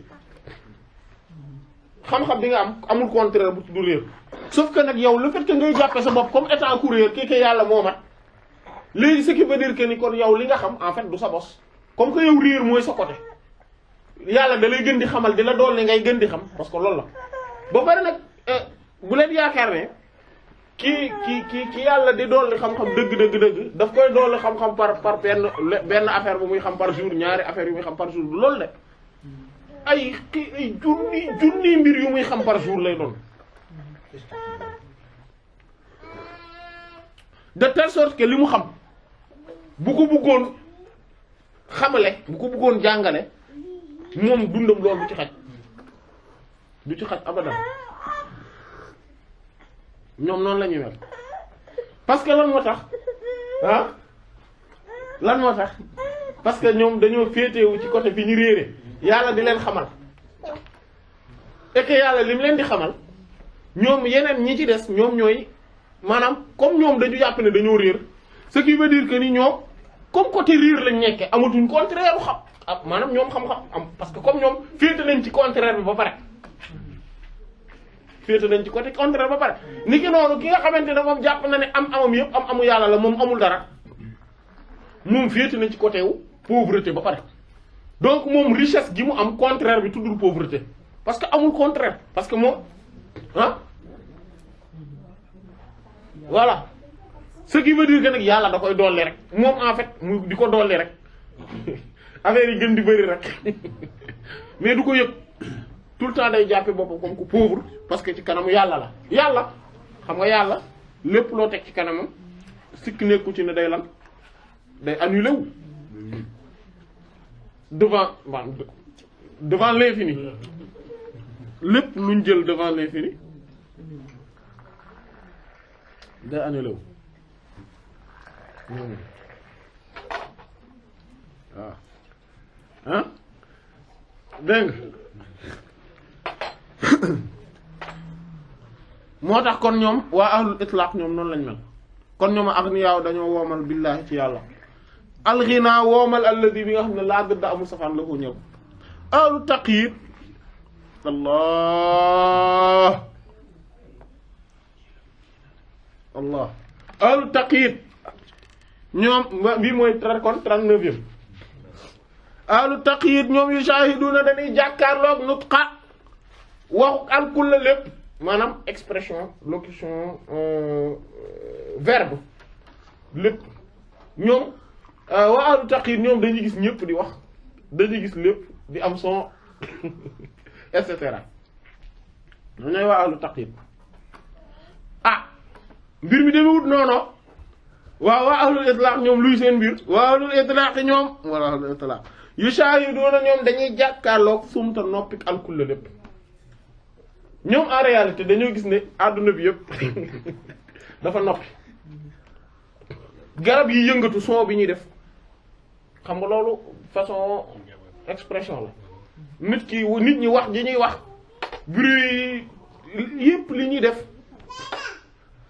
xam-xam bi nga am amul contraire bu tudd réer sauf que nag yow le fait que ngay jàppe sa bopp comme étant ku réer kii yàlla moo mat léegi ce qui veut dire que ni kon yow li nga xam en fait du sa bos comme que yow réer mooy sa côté yàlla da lay gën di xamal di la dool ne ngay gën di xam parce que loolu la ba pare nag bu leen yaakaar ne ki yàlla di dolli xam-xam dëgg daf koy dolli xam-xam par benn affaire bu muy xam par jour ñaari affaire yu muy xam par jour du loolu de ay junni mbir yu muy xam par jour lay doon de telle sorte que li mu xam bu ko bëggoon xamale bu ko bëggoon jàngale moom dundam loolu du ci xaj abadan ñoom noonu la ñuy mel parce que lan moo tax parce que ñoom dañoo féetewu ci côté bi ñu réere yàlla di leen xamal et que yàlla li mu leen di xamal ñoom yeneen ñi ci des ñoom ñooy maanaam comme ñoom dañu jàpp ne dañoo réer ce qui veut dire que ni ñoom comme côté réer lañ nekke amatuñ contraire u xam maanaam ñoom xam-xam am parce que comme ñoom féete nañ ci contraire bi ba pare féete nañ ci côté contraire ba pare ni ki noonu ki nga xamante ne moom jàpp na ne amam yëpp amu yàlla la moom amul dara moom féete nañ ci côté wu pauvreté ba pare donc moom richesse gi mu am contraire bi tuddul pauvreté parce que amul contraire parce que moom voilà ce qui veut dire que nag yàlla da koy dolli rek moom en fait mu di ko dolli rek affaire yi gën di bëri rek mais du ko yëg tout le temps day jàppe boppam comme ku pauvre parce que ci kanamu yàlla la yàlla xam nga yàlla lépp loo teg ci kanamam sikk nekku ci ne day lan day annulé wu devant l'infini lépp luñ jël devant l'infini day annulé wu waaw ah dégg nga moo tax kon ñoom waa ahlul itlaq ñoom noonu lañ mel kon ñoom aghniyaaw dañoo woomal billaahi ci yàlla alghina woomal alladi bi nga xam ne laa dëdda amul safaan la ko ñëw ahlu taqyid allah ahlu taqyid ñoom bii mooy kon 39e ahlu taqyid ñoom yu shahiduna dañuy jàkkaarloog nutqa waxu alkul la lépp maanaam expression locution verbe lépp ñoom waa ahlu taqyid ñoom dañuy gis ñëpp di wax dañuy gis lépp di am son et cetera ñoo ñooy waa ahlu taqyid mbir mi demewut noonu waaw waa ahlul itlaq ñoom luy seen mbir waa ahlul itlaq ñoom wala ahlul itlaq yu shahiduna ñoom dañuy jàkkaarloog sumta noppik alkul la lépp ñoom en réalité dañoo gis ne àdduna bi yëpp dafa noppi garab yi yëngatu son bi ñuy def xam nga loolu façon expression la nit ñi wax ji ñuy wax bruit yëpp li ñuy def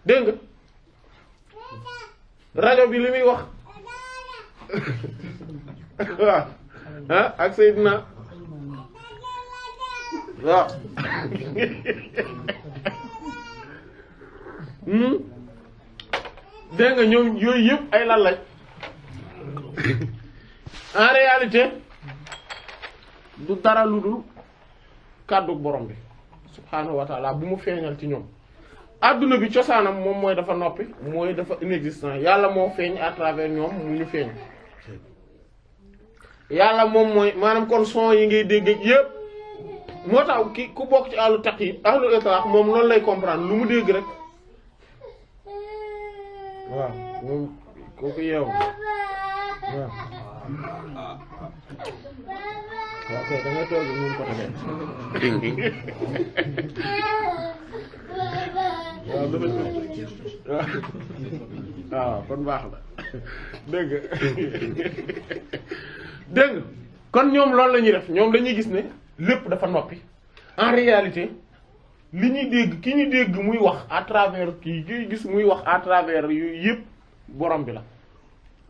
dégg nga rajo bi li muy wax waaw ak Seydina waaw dégg nga ñoom yooyu yëpp ay lan lañ en réalité du dara lu dul kàddu borom bi subhaanahu wa ta'ala bu mu feeñal ci ñoom adduna bi cosaanam moom mooy dafa noppi mooy dafa inexistant yàlla moo feeñ à travers ñoom mu ñu feeñ yàlla moom mooy maanaam kon son yi ngay dégg yëpp moo tax ku bokk ci ahlu taqyid ahlu itlaq moom loolu lay comprendre lu mu dégg rek waaw moom kooku yeewu waaw ok da ngay toog ñun ko tege waaw dafa waaw kon baax la dégg dégg kon ñoom loolu la ñuy def ñoom dañuy gis ne lépp dafa noppi en réalité li ñuy dégg ki ñu dégg muy wax à travers kii ki gis muy wax à travers yu yëpp borom bi la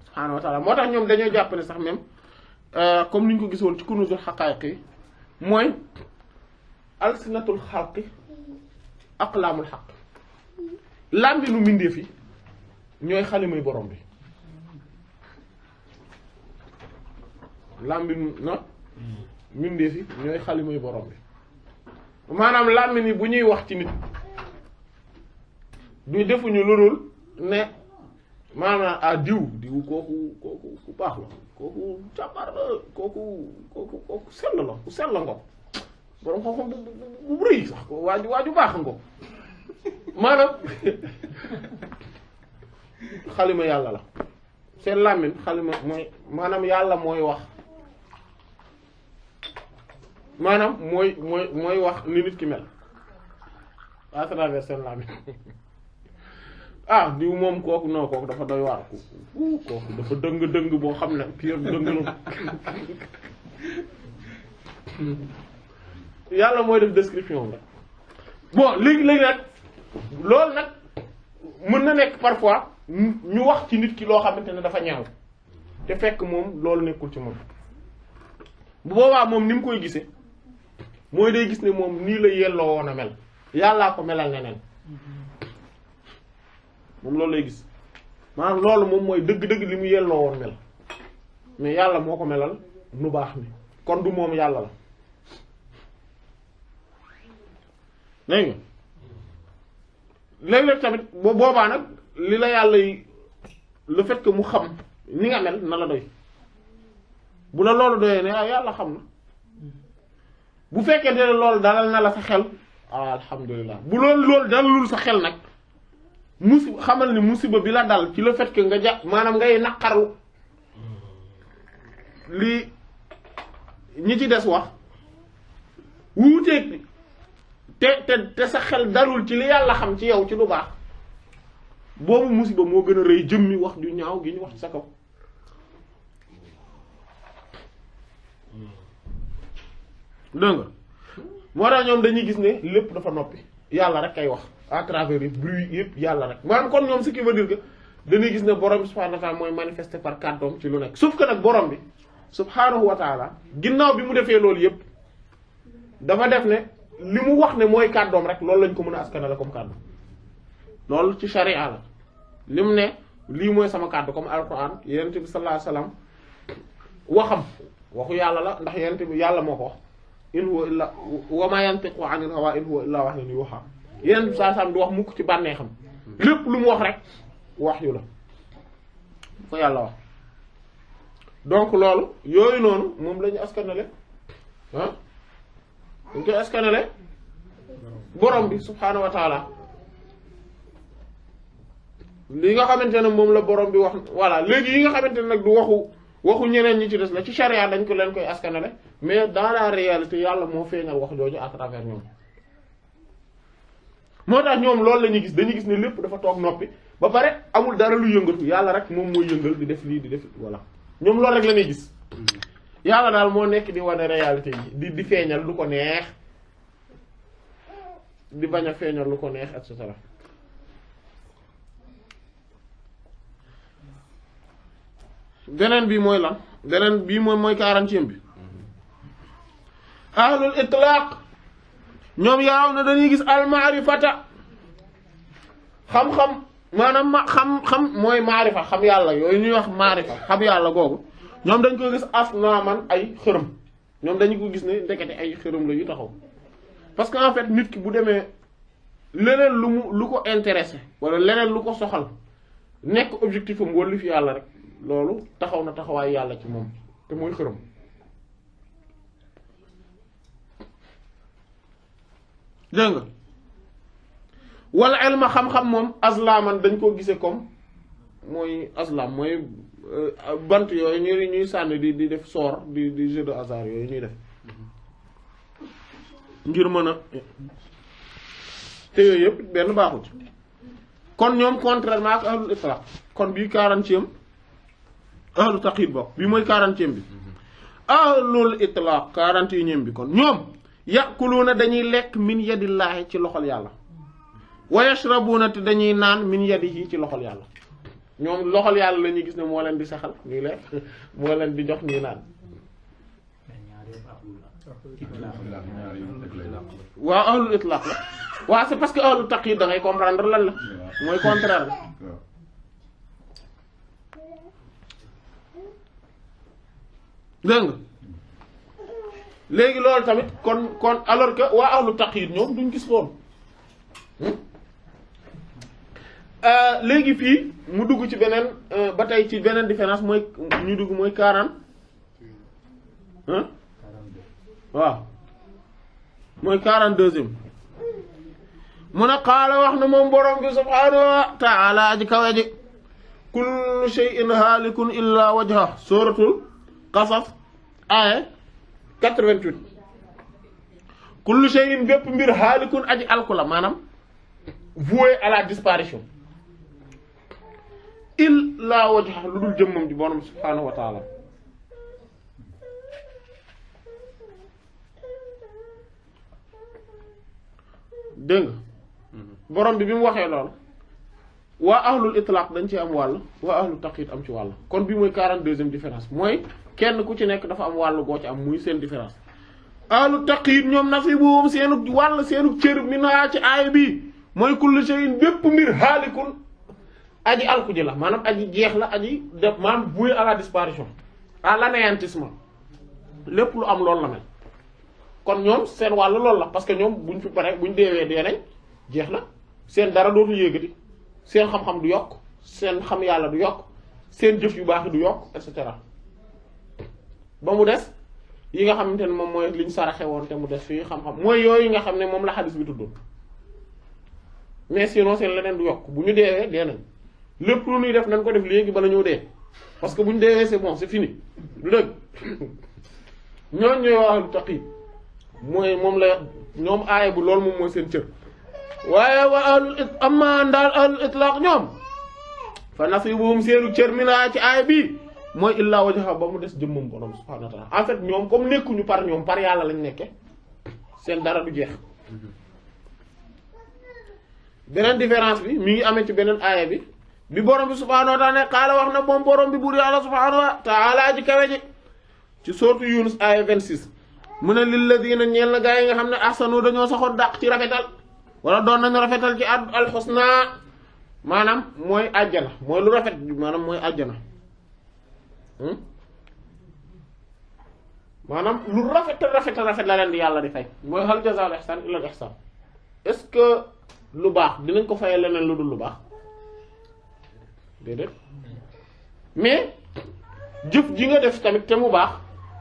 subhaanahu wa ta'ala moo tax ñoom dañoo jàpp ne sax même comme ni ñu ko gisoon ci kunuzul haqaa'iq yi mooy alsinatul xalqi aqlaamul xaq làmbinu mbindeef yi ñooy xalimay borom bi làmbinu na mbindeef yi ñooy xalimay borom bi maanaam làmmin yi bu ñuy wax ci nit du defuñu lu dul ne maanaam a diw kooku ku baax la kooku jàmbaar la kooku sell la ku sell nga borom xam-xam bu rëy sax ko waaju baax nga maanaam xalima yàlla la seen làmmiñ xalima mooy maanaam yàlla mooy wax maanaam mooy wax ni nit ki mel à travers seen làmmiñ diw moom kooku non kooku dafa doy waar kooku dafa dëng boo xam ne pire dëng la yàlla mooy def description la bon léegi nag loolu nag mën na nekk parfois ñu wax ci nit ki loo xamante ne dafa ñaaw te fekk moom loolu nekkul ci moom bu boobaa moom ni mu koy gisee mooy day gis ne moom nii la yelloo woon a mel yàllaa ko melal neneen moom loolu lay gis maanaam loolu moom mooy dëgg-dëgg li mu yelloo woon mel mais yàlla moo ko melal nu baax mi kon du moom yàlla la dégg nga léeg-léeg tamit boobaa nag li la yàlla yi le fait que mu xam ni nga mel na la doy bu la loolu doyee ne yàlla xam na bu fekkee ne loolu dalal na la sa xel alhamdulilah bu loolu dalalul sa xel nag xamal ni musiba bi la dal ci le fait que nga jàpp maanaam ngay naqaru li ñi ci des wax wuuteeg te sa xel dalul ci li yàlla xam ci yow ci lu baax boobu musiba moo gën a rëy jëmmi wax ju ñaaw gi ñu wax ci sa kaw. dégg nga moo tax ñoom dañuy gis ne lépp dafa noppi yàlla rek kay wax à travers yi bruit yëpp yàlla rek maanaam kon ñoom ce qui veut dire que dañuy gis ne borom bi subhaanahu wa ta'ala mooy manifester par kàddoom ci lu nekk sauf que nag borom bi subhaanahu wa ta'ala ginnaaw bi mu defee loolu yëpp dafa def ne li mu wax ne mooy kàddoom rek loolu lañ ko mën a askanale comme kàddu loolu ci sharia la li mu ne lii mooy sama kàddu comme alquran yonent bi sallallahu alayhi wasallam waxam waxu yàlla la ndax yonent bi yàlla moo ko wax in huwa illa wa ma yantiqu anil hawa in huwa illa wahyun yuha yonent bi sallallahu alayhi wasallam du wax mukk ci bànnee xam lépp lu mu wax rek wahyu la ko yàlla wax donc loolu yooyu noonu moom la ñu askanale ah dañ koy askanale borom bi subhaanahu wa taala li nga xamante ne moom la borom bi wax voilà léegi yi nga xamante ne nag du waxu ñeneen ñi ci des la ci charia dañ ko leen koy askanale mais dans la réalité yàlla moo feeñal wax jooju à travers ñoom moo tax ñoom loolu la ñuy gis dañuy gis ne lépp dafa toog noppi ba pare amul dara lu yëngatu yàlla rek moom mooy yëngal di def lii di def voilà ñoom loolu rek la ñuy gis yàlla daal moo nekk di wane réalité yi di feeñal lu ko neex di bañ a feeñal lu ko neex et cetera beneen bi mooy lan beneen bii mooy 40e bi ahlul itlaq ñoom yaaw na dañuy gis al maarifata xam-xam maanaam xam mooy maarifa xam yàlla yooyu ñuy wax maarifa xam yàlla googu ñoom dañ ko gis asnaaman ay xërëm ñoom dañu ko gis ne ndekete ay xërëm la yu taxaw parce que en fait nit ki bu demee leneen lu ko intéressé wala leneen lu ko soxal nekk objectif am wala fi yàlla rek loolu taxaw na taxawaay yàlla ci moom te mooy xërëm dégg nga wala elma xam-xam moom aslaman dañ koo gisee comme mooy aslam mooy bant yooyu ñuy sànni di def sort di jeu de hasard yooyu ñuy def ngir mën a te yooyu yëpp benn baaxul ci kon ñoom contrairement ak ahlul itlaq kon bii 40e ahlu taqid bokk bii mooy 40e bi ahlul itlaq 41e bi kon ñoom yaquluna dañuy lekk min yadillaahi ci loxol yàlla wa yashrabuna te dañuy naan min yadihi ci loxol yàlla ñoom loxol yàlla la ñuy gis ne moo leen di saxal ñuy lekk moo leen di jox ñuy naan waaw ahlul itlaq la waaw c'est parce que ahlu taqid da ngay comprendre lan la mooy contraire la dégg nga léegi loolu tamit kon alors que waa ahlu taqid ñoom duñ gis loolu léegi fii mu dugg ci beneen ba tey ci beneen différence mooy ñu dugg mooy 40 waaw mooy 42e mu ne qaala wax na moom borom bi subhaanahu wa ta'ala aji kawe ji kullu shay'in haalikun illa wajha suratul qasas aya 88 kullu shay'in bépp mbir haalikun aji alku la maanaam voué à la disparition illa wajha lu dul jëmmam ji borom subhaanahu wa ta'ala dégg nga borom bi mu waxee lool waa ahlul itlaq dañ ci am wàll waa ahlul taqyid am ci wàll kon bi mooy 42e différence mooy kenn ku ci nekk dafa am wàll goo ci am muy seen différence ahlul taqyid ñoom nasibuhum seenu wàll seenu cër minha ci aaya bi mooy kullu shay'in bépp mbir haalikun aji alku ji la maanaam aji jeex la aji def maanaam voué à la disparition à l'anéantissement lépp lu am loolu la mel kon ñoom seen wàll loolu la parce que ñoom buñ fi pare buñ deewee dee nañ jeex na seen dara dootul yéegati seen xam-xam du yokk seen xam yàlla du yokk seen jëf yu baax du yokk et cetera ba mu des yi nga xamante ne moom mooy liñ saraxe woon te mu des fii xam-xam mooy yooyu nga xam ne moom la xadis bi tuddoon mais sinon seen leneen du yokk bu ñu deewee dee nañ lépp lu ñuy def nañ ko def léegi bala ñëw dee parce que bu ñu deewee c'est bon c'est fini du dëgg ñooñ ñooy wax lu taqi mooy moom la ñoom aaya bu loolu moom mooy seen cër waaye waa ahlul amma daal ahlul itlaq ñoom fa nasibuhum seenu cër mina ci aaya bi mooy illaa wajha ba mu des jëmmam borom subhaanahu wa ta'ala en fait ñoom comme nekkuñu par ñoom par yàlla lañ nekke seen dara du jeex beneen différence bi mi ngi amee ci beneen aaya bi borom bi subhaanahu wa ta'ala ne xaala wax na moom borom bi buur yàlla subhaanahu wa ta'ala ji kawe ji ci sourate Yunus aaya 26 mu ne lilladina ñeel na gaa yi nga xam ne ahsanu dañoo saxoon dàq ci rafetal wala doon nañu rafetal ci alxusna maanaam mooy àjjana mooy lu rafet maanaam mooy àjjana maanaam lu rafet la leen di yàlla di fay mooy hal jazaa'ul ihsan illa al ihsan est-ce que lu baax dinañ ko fayal leneen lu dul lu baax déedéet mais jëf ji nga def tamit te mu baax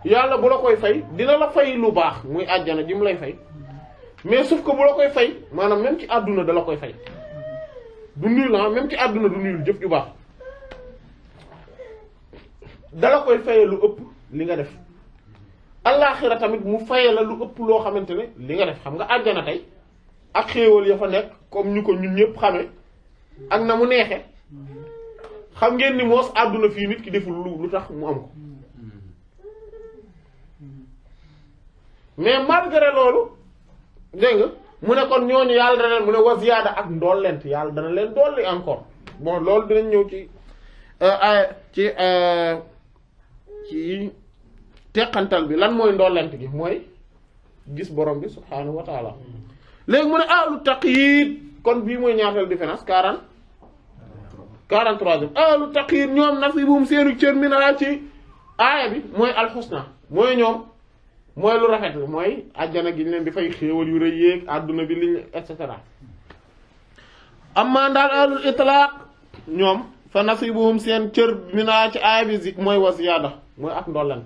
yàlla bu la koy fay dina la fay lu baax muy àjjana ji mu lay fay mais sauf que bu la koy fay maanaam même ci àdduna da la koy fay du nul la même ci àdduna du nul jëf ju baax da la koy faye lu ëpp li nga def allaaxira tamit mu faye la lu ëpp loo xamante ne li nga def xam nga àjjana tey ak xéewal ya fa nekk comme ñu ko ñun ñëpp xamee ak na mu neexe xam ngeen ni moos àdduna fii nit ki deful lu tax mu am ko mais malgré loolu dégg nga mu ne kon ñooñu yàlla dana leen mu ne wa ziyaada ak ndollent yàlla dana leen dolli encore bon loolu dinañ ñëw ci teqantal bi lan mooy ndollent gi mooy gis borom bi subhaanahu wa taala léegi mu ne ahlu taqyid kon bii mooy ñaateel différence 43e ahlu taqyid ñoom nasibuhum seenu cër mina ci aaya bi mooy alxusna mooy ñoom mooy lu rafet mooy àjjana gi ñu leen di fay xéewal yu rëy yéeg àdduna bi liñ et cetera amma daal ahlul itlaq ñoom fa nasibuhum seen cër mina ci aaya bi mooy wa ziyaada mooy ak ndollent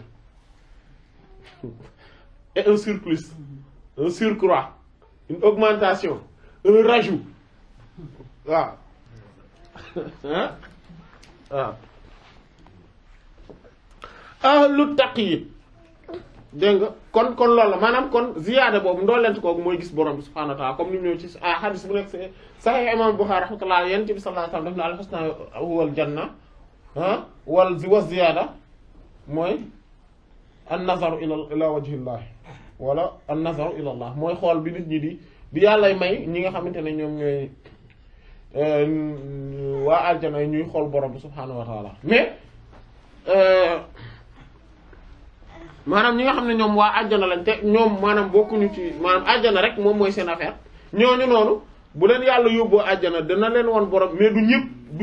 et un surplus un surcroît une augmentation un rajout waaw waaw ahlu taqyid dégg nga kon loolu la maanaam kon ziyaada boobu ndollent kooku mooy gis borom bi subhaanahu wa ta'ala comme ni mu ñëw ci hadith bu nekk sahih imam Bukhari rahmatullah yonent bi sallallahu alayhi wasallam daf ne al-husna huwal janna wa ziyaada mooy an-nazaru ila wajhillah wala an-nazaru ila Allah mooy xool bi nit ñi di yàllay may ñi nga xamante ne ñoom ñooy waa aljana yi ñuy xool borom bi subhaanahu wa ta'ala mais maanaam ñi nga xam ne ñoom waa àjjana lañ te ñoom maanaam bokkuñu ci maanaam àjjana rek moom mooy seen affaire ñooñu noonu bu leen yàlla yóbboo àjjana dana leen wan borom mais du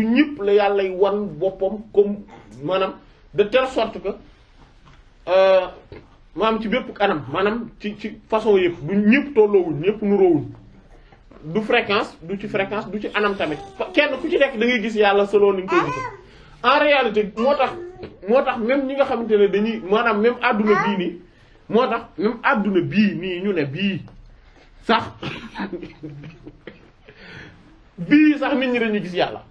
ñëpp la yàllay wan boppam comme maanaam de telle sorte que maanaam ci bépp anam maanaam ci façon yëpp du ñëpp tolloowuñ ñëpp nuroowuñ du fréquence du ci fréquence du ci anam tamit kenn ku ci nekk da ngay gis yàlla selon ni nga koy gis en réalité moo tax même ñi nga xamante ne dañuy maanaam même àdduna bii nii moo tax même àdduna bii nii ñu ne bii sax bii sax nit ñi dañuy gis yàlla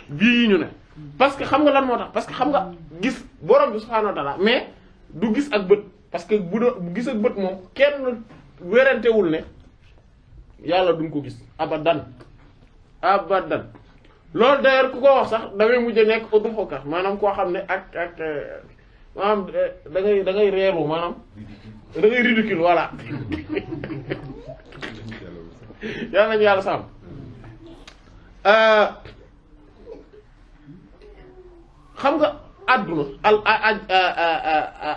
bii ñu ne parce que xam nga lan moo tax parce que xam nga gis borom bi subhaanahu wa ta'ala mais du gis ak bët parce que bu gis ak bët moom kenn werantewul ne yàlla duñ ko gis abadan loolu d'ailleurs ku ko wax sax da ngay mujj nekk udhuka maanaam koo xam ne ak maanaam da ngay reeru maanaam da ngay ridicule voilà yàlla nañu yàlla sàmm xam nga àdduna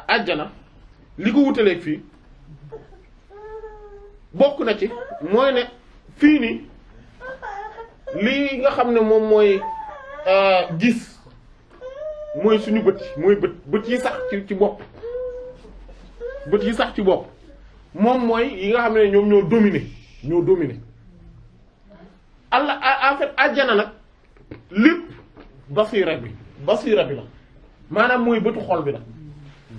àjjana li ko wutaleeg fii bokk na ci mooy ne fii nii lii nga xam ne moom mooy gis mooy suñu bët mooy bët yi sax ci bopp bët yi sax ci bopp moom mooy yi nga xam ne ñoom ñoo dominer Allah en fait àjjana nag lépp basira bi la maanaam mooy bëtu xol bi la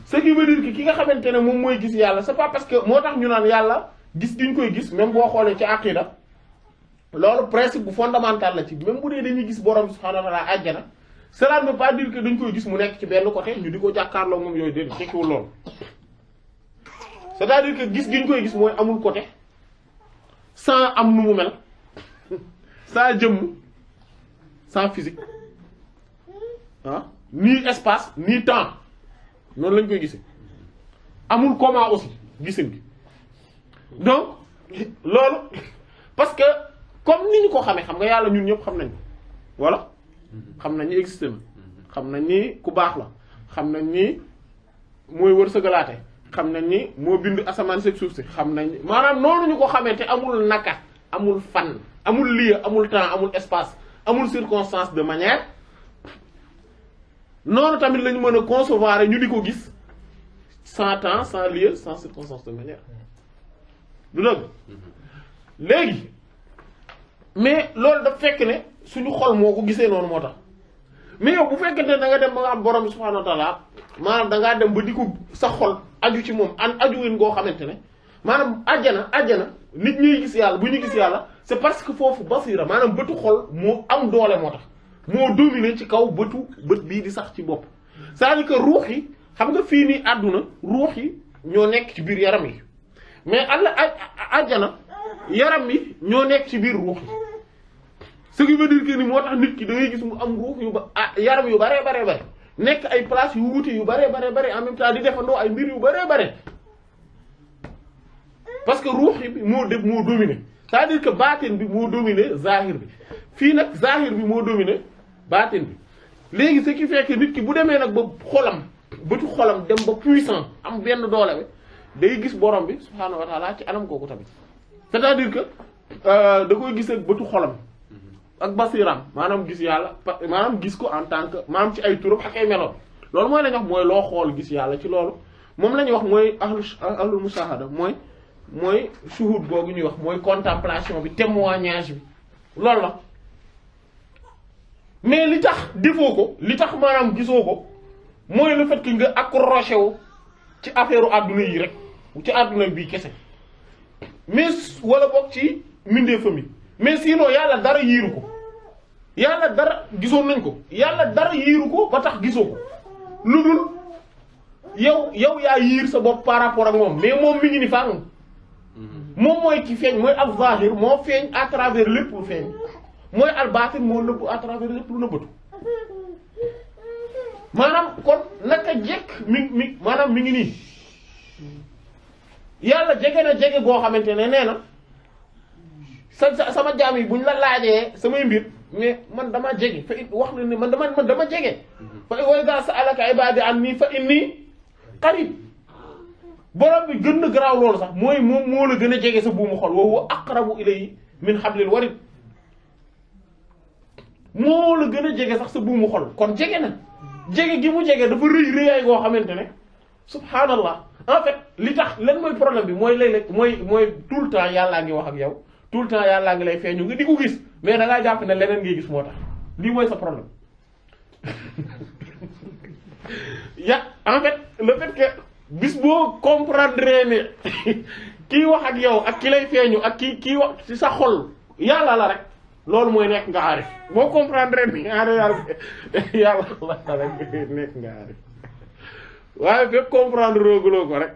ce qui veut dire que ki nga xamante ne moom mooy gis yàlla c'est pas parce que moo tax ñu naan yàlla gis gi ñu koy gis même boo xoolee ci aqida loolu principe bu fondamental la ci même bu dee dañuy gis borom subhaanahu wa ta'ala àjjana cela ne veut pas dire que dañ koy gis mu nekk ci benn côté ñu di ko jàkkaarloo moom yooyu déedéet tekkiwul loolu c'est-à-dire que gis gi ñu koy gis mooy amul côté sans am nu mu mel sans jëmm sans physique ah ni espace ni temps noonu lañ koy gisee amul comment aussi giseen gi donc loolu parce que comme ni ñu ko xamee xam nga yàlla ñun ñëpp xam nañ ko voilà xam nañ ni existé na xam nañ ni ku baax la xam nañ ni mooy wërsëgalaate xam nañ ni moo bind asamaan seeg suuf si xam nañ ni maanaam noonu ñu ko xamee te amul naka amul fan amul lieu amul temps amul espace amul circonstance de manière noonu tamit lañu mën a concevoir ñu di ko gis sans temps sans lieu sans circonstance de manière du dëgg léegi mais loolu daf fekk ne suñu xol moo ko gisee noonu moo tax mais yow bu fekkente ne da nga dem ba nga xam borom bi subhaanahu wa ta'ala maanaam da ngaa dem ba di ko sa xol aju ci moom aju win goo xamante ne maanaam àjjana nit ñuy gis yàlla bu ñu gis yàlla c'est parce que foofu basira maanaam bëtu xol moo am doole moo tax moo dominer ci kaw bët bii di sax ci bopp c'est-à-dire que ruux yi xam nga fii nii àdduna ruux yi ñoo nekk ci biir yaram yi mais àjjana yaram yi ñoo nekk ci biir ruux yi ce qui veut dire que ni moo tax nit ki da ngay gis mu am ruux yaram yu bare nekk ay place yu wuute yu bare en même temps di defandoo ay mbir yu bare parce que ruux yi moo dominer c'est-à-dire que baatin bi moo dominer zahir bi fii nag zahir bi moo dominer baatin bi léegi ce qui fait que nit ki bu demee nag ba bëtu xolam dem ba puissant am benn doole bi day gis borom bi subhaanahu wa ta'ala ci anam kooku tamit c'est-à-dire que da koy gis ak bëtu xolam ak basiram maanaam gis yàlla maanaam gis ko en tant que maanaam ci ay turam ak ay meloom loolu mooy la ñuy wax mooy loo xool gis yàlla ci loolu moom la ñuy wax mooy ahlul mushahada mooy shuhud boobu ñuy wax mooy contemplation bi témoignage bi loolu la mais li tax defoo ko li tax maanaam gisoo ko mooy le fait que nga accroché wu ci affaire adduna yi rek ci adduna bii kese mais wala boog ci mindee famille mais sinon yàlla dara yiiru ko yàlla dara gisoon nañ ko yàlla dara yiiru ko ba tax gisoo ko lu dul yow yaa yiir sa bopp par rapport ak moom mais moom mi ngi ni faa moom mooy ki feeñ mooy al zahir moo feeñ à travers lépp lu feeñ mooy al batin moo nëbb à travers lépp lu nëbbatu maanaam kon naka jekk maanaam mi ngi nii yàlla jege na jege goo xamante ne nee na sama jaam yi buñ la laajee samay mbir mais man dama jege fa wax na ne man dama jege fa wa idha sa'alaka ibadi anni fa inni qarib borom bi gën na garaaw loolu sax mooy moom moo la gën a jege sa buumu xol wa huwa aqrabu ilayhi min hablil warid moo la gën a jege sax sa buumu xol kon jege na jege gi mu jege dafa rëy rëyaay goo xamante ne subhanallah en fait li tax lan mooy problème bi mooy léeg-léeg mooy tout le temps yàllaa ngi wax ak yow tout le temps yàllaa ngi lay feeñu nga di ko gis mais da ngaa jàpp ne leneen ngay gis moo tax lii mooy sa problème en fait le fait que bis boo comprendre ne kii wax ak yow ak ki lay feeñu ak kii wax ci sa xol yàlla la rek loolu mooy nekk nga aarif boo comprendre ne yàlla la rek nekk nga aarif waaye fekk comprendre rooguloo ko rek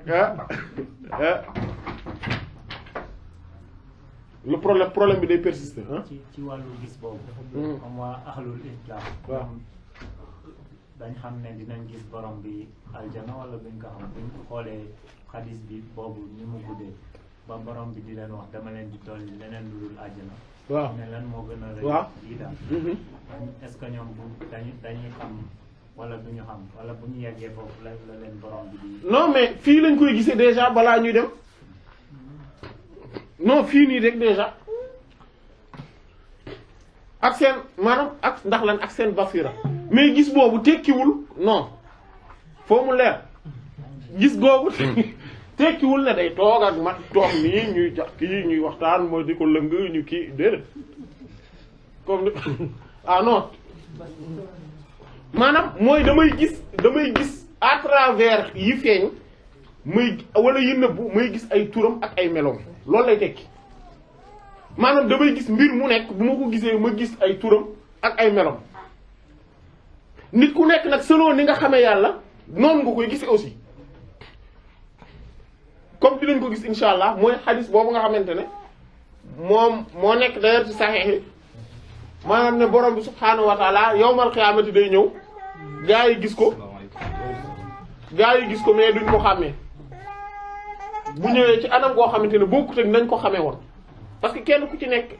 le problème bi day persister ci wàllu gis boobu comme waa ahlul islam waaw dañ xam ne dinañ gis borom bi aljana wala buñ ko xam buñ ko xoolee xadis bi boobu ni mu guddee ba borom bi di leen wax dama leen di dolli leneen lu dul aljana waaw ne lan moo gën a rëy lii daal est-ce que ñoom bu dañuy xam wala du ñu xam wala bu ñu yeggee foofu la leen borom bi di non mais fii lañ koy gisee déjà balaa ñuy dem non fii nii rek déjà ak seen maanaam ak ndax lan ak seen basira mais gis boobu tekkiwul non foo mu leer gis googu tekkiwul ne day toog ak mat toog nii ñuy jax kii ñuy waxtaan mooy di ko lëng ñu kii déedéet comme ni ah non maanaam mooy damay gis à travers yi feeñ muy wala yi nëbbu may gis ay turam ak ay meloom loolu lay tekki maanaam damay gis mbir mu nekk bu ma ko gisee ma gis ay turam ak ay meloom nit ku nekk nag selon ni nga xamee yàlla noonu nga koy gisee aussi comme dinañ ko gis insha allah mooy xadis boobu nga xamante ne moom moo nekk d'ailleurs ci saxiix yi maanaam ne borom bi subhaanahu wa taala yawmal qiyaamati day ñëw gaa yi gis ko mais duñ ko xàmmee bu ñëwee ci anam goo xamante ne bokkut ak nañ ko xamee woon parce que kenn ku ci nekk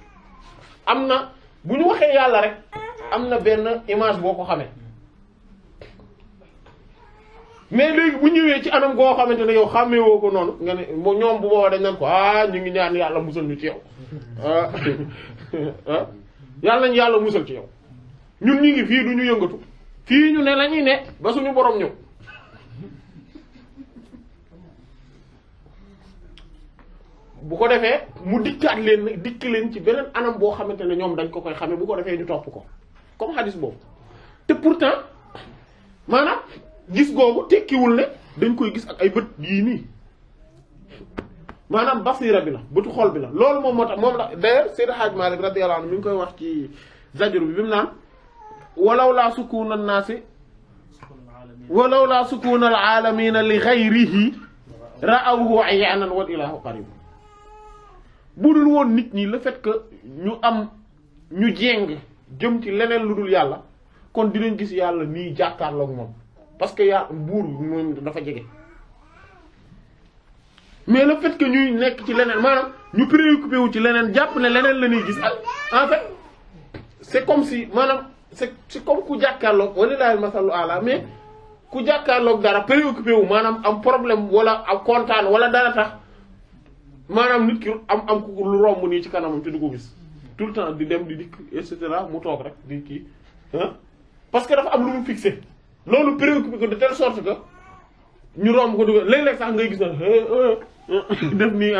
am na bu ñu waxee yàlla rek am na benn image boo ko xamee mais léegi bu ñëwee ci anam goo xamante ne yow xàmmee woo ko noonu nga ne ñoom bu boobaa dañ naan ko ñu ngi ñaan yàlla musal ñu ci yow yàlla nañ yàlla musal ci yow ñun ñu ngi fii du ñu yëngatu fii ñu ne la ñuy ne ba suñu borom ñëw bu ko defee mu dikk leen ci beneen anam boo xamante ne ñoom dañ ko koy xamee bu ko defee ñu topp ko comme hadis boobu te pourtant maanaam gis googu tekkiwul ne dañ koy gis ak ay bët yii nii maanaam basira bi la bëtu xol bi la loolu moom moo tax moom la d'ailleurs Seydi Hadj Malick radiyallahu anhu mi ngi koy wax ci Zajr bi mu naan walaw laa sukuna an-naasi walaw laa sukuna al-aalamiina li ghayrihi ra'awhu 'ayaanan wal ilaahu qariib bu dul woon nit ñi le fait que ñu jéng jëm ci leneen lu dul yàlla kon dinañ gis yàlla nii jàkkaarloog moom parce que buur moom dafa jege mais le fait que ñuy nekk ci leneen maanaam ñu préoccupé wu ci leneen jàpp ne leneen la ñuy gis en fait c'est comme si maanaam c'est comme ku jàkkaarloog walilahi masalu ala mais ku jàkkaarloog dara préoccupé wu maanaam am problème wala am kontaan wala dara tax maanaam nit ki am ku lu romb nii ci kanamam te du ko gis tout le temps di dem di dikk et cetera mu toog rek di kii parce que dafa am lu mu fixé loolu préoccupé ko de telle sorte que ñu romb ko dugal léeg-léeg sax ngay gis na def nii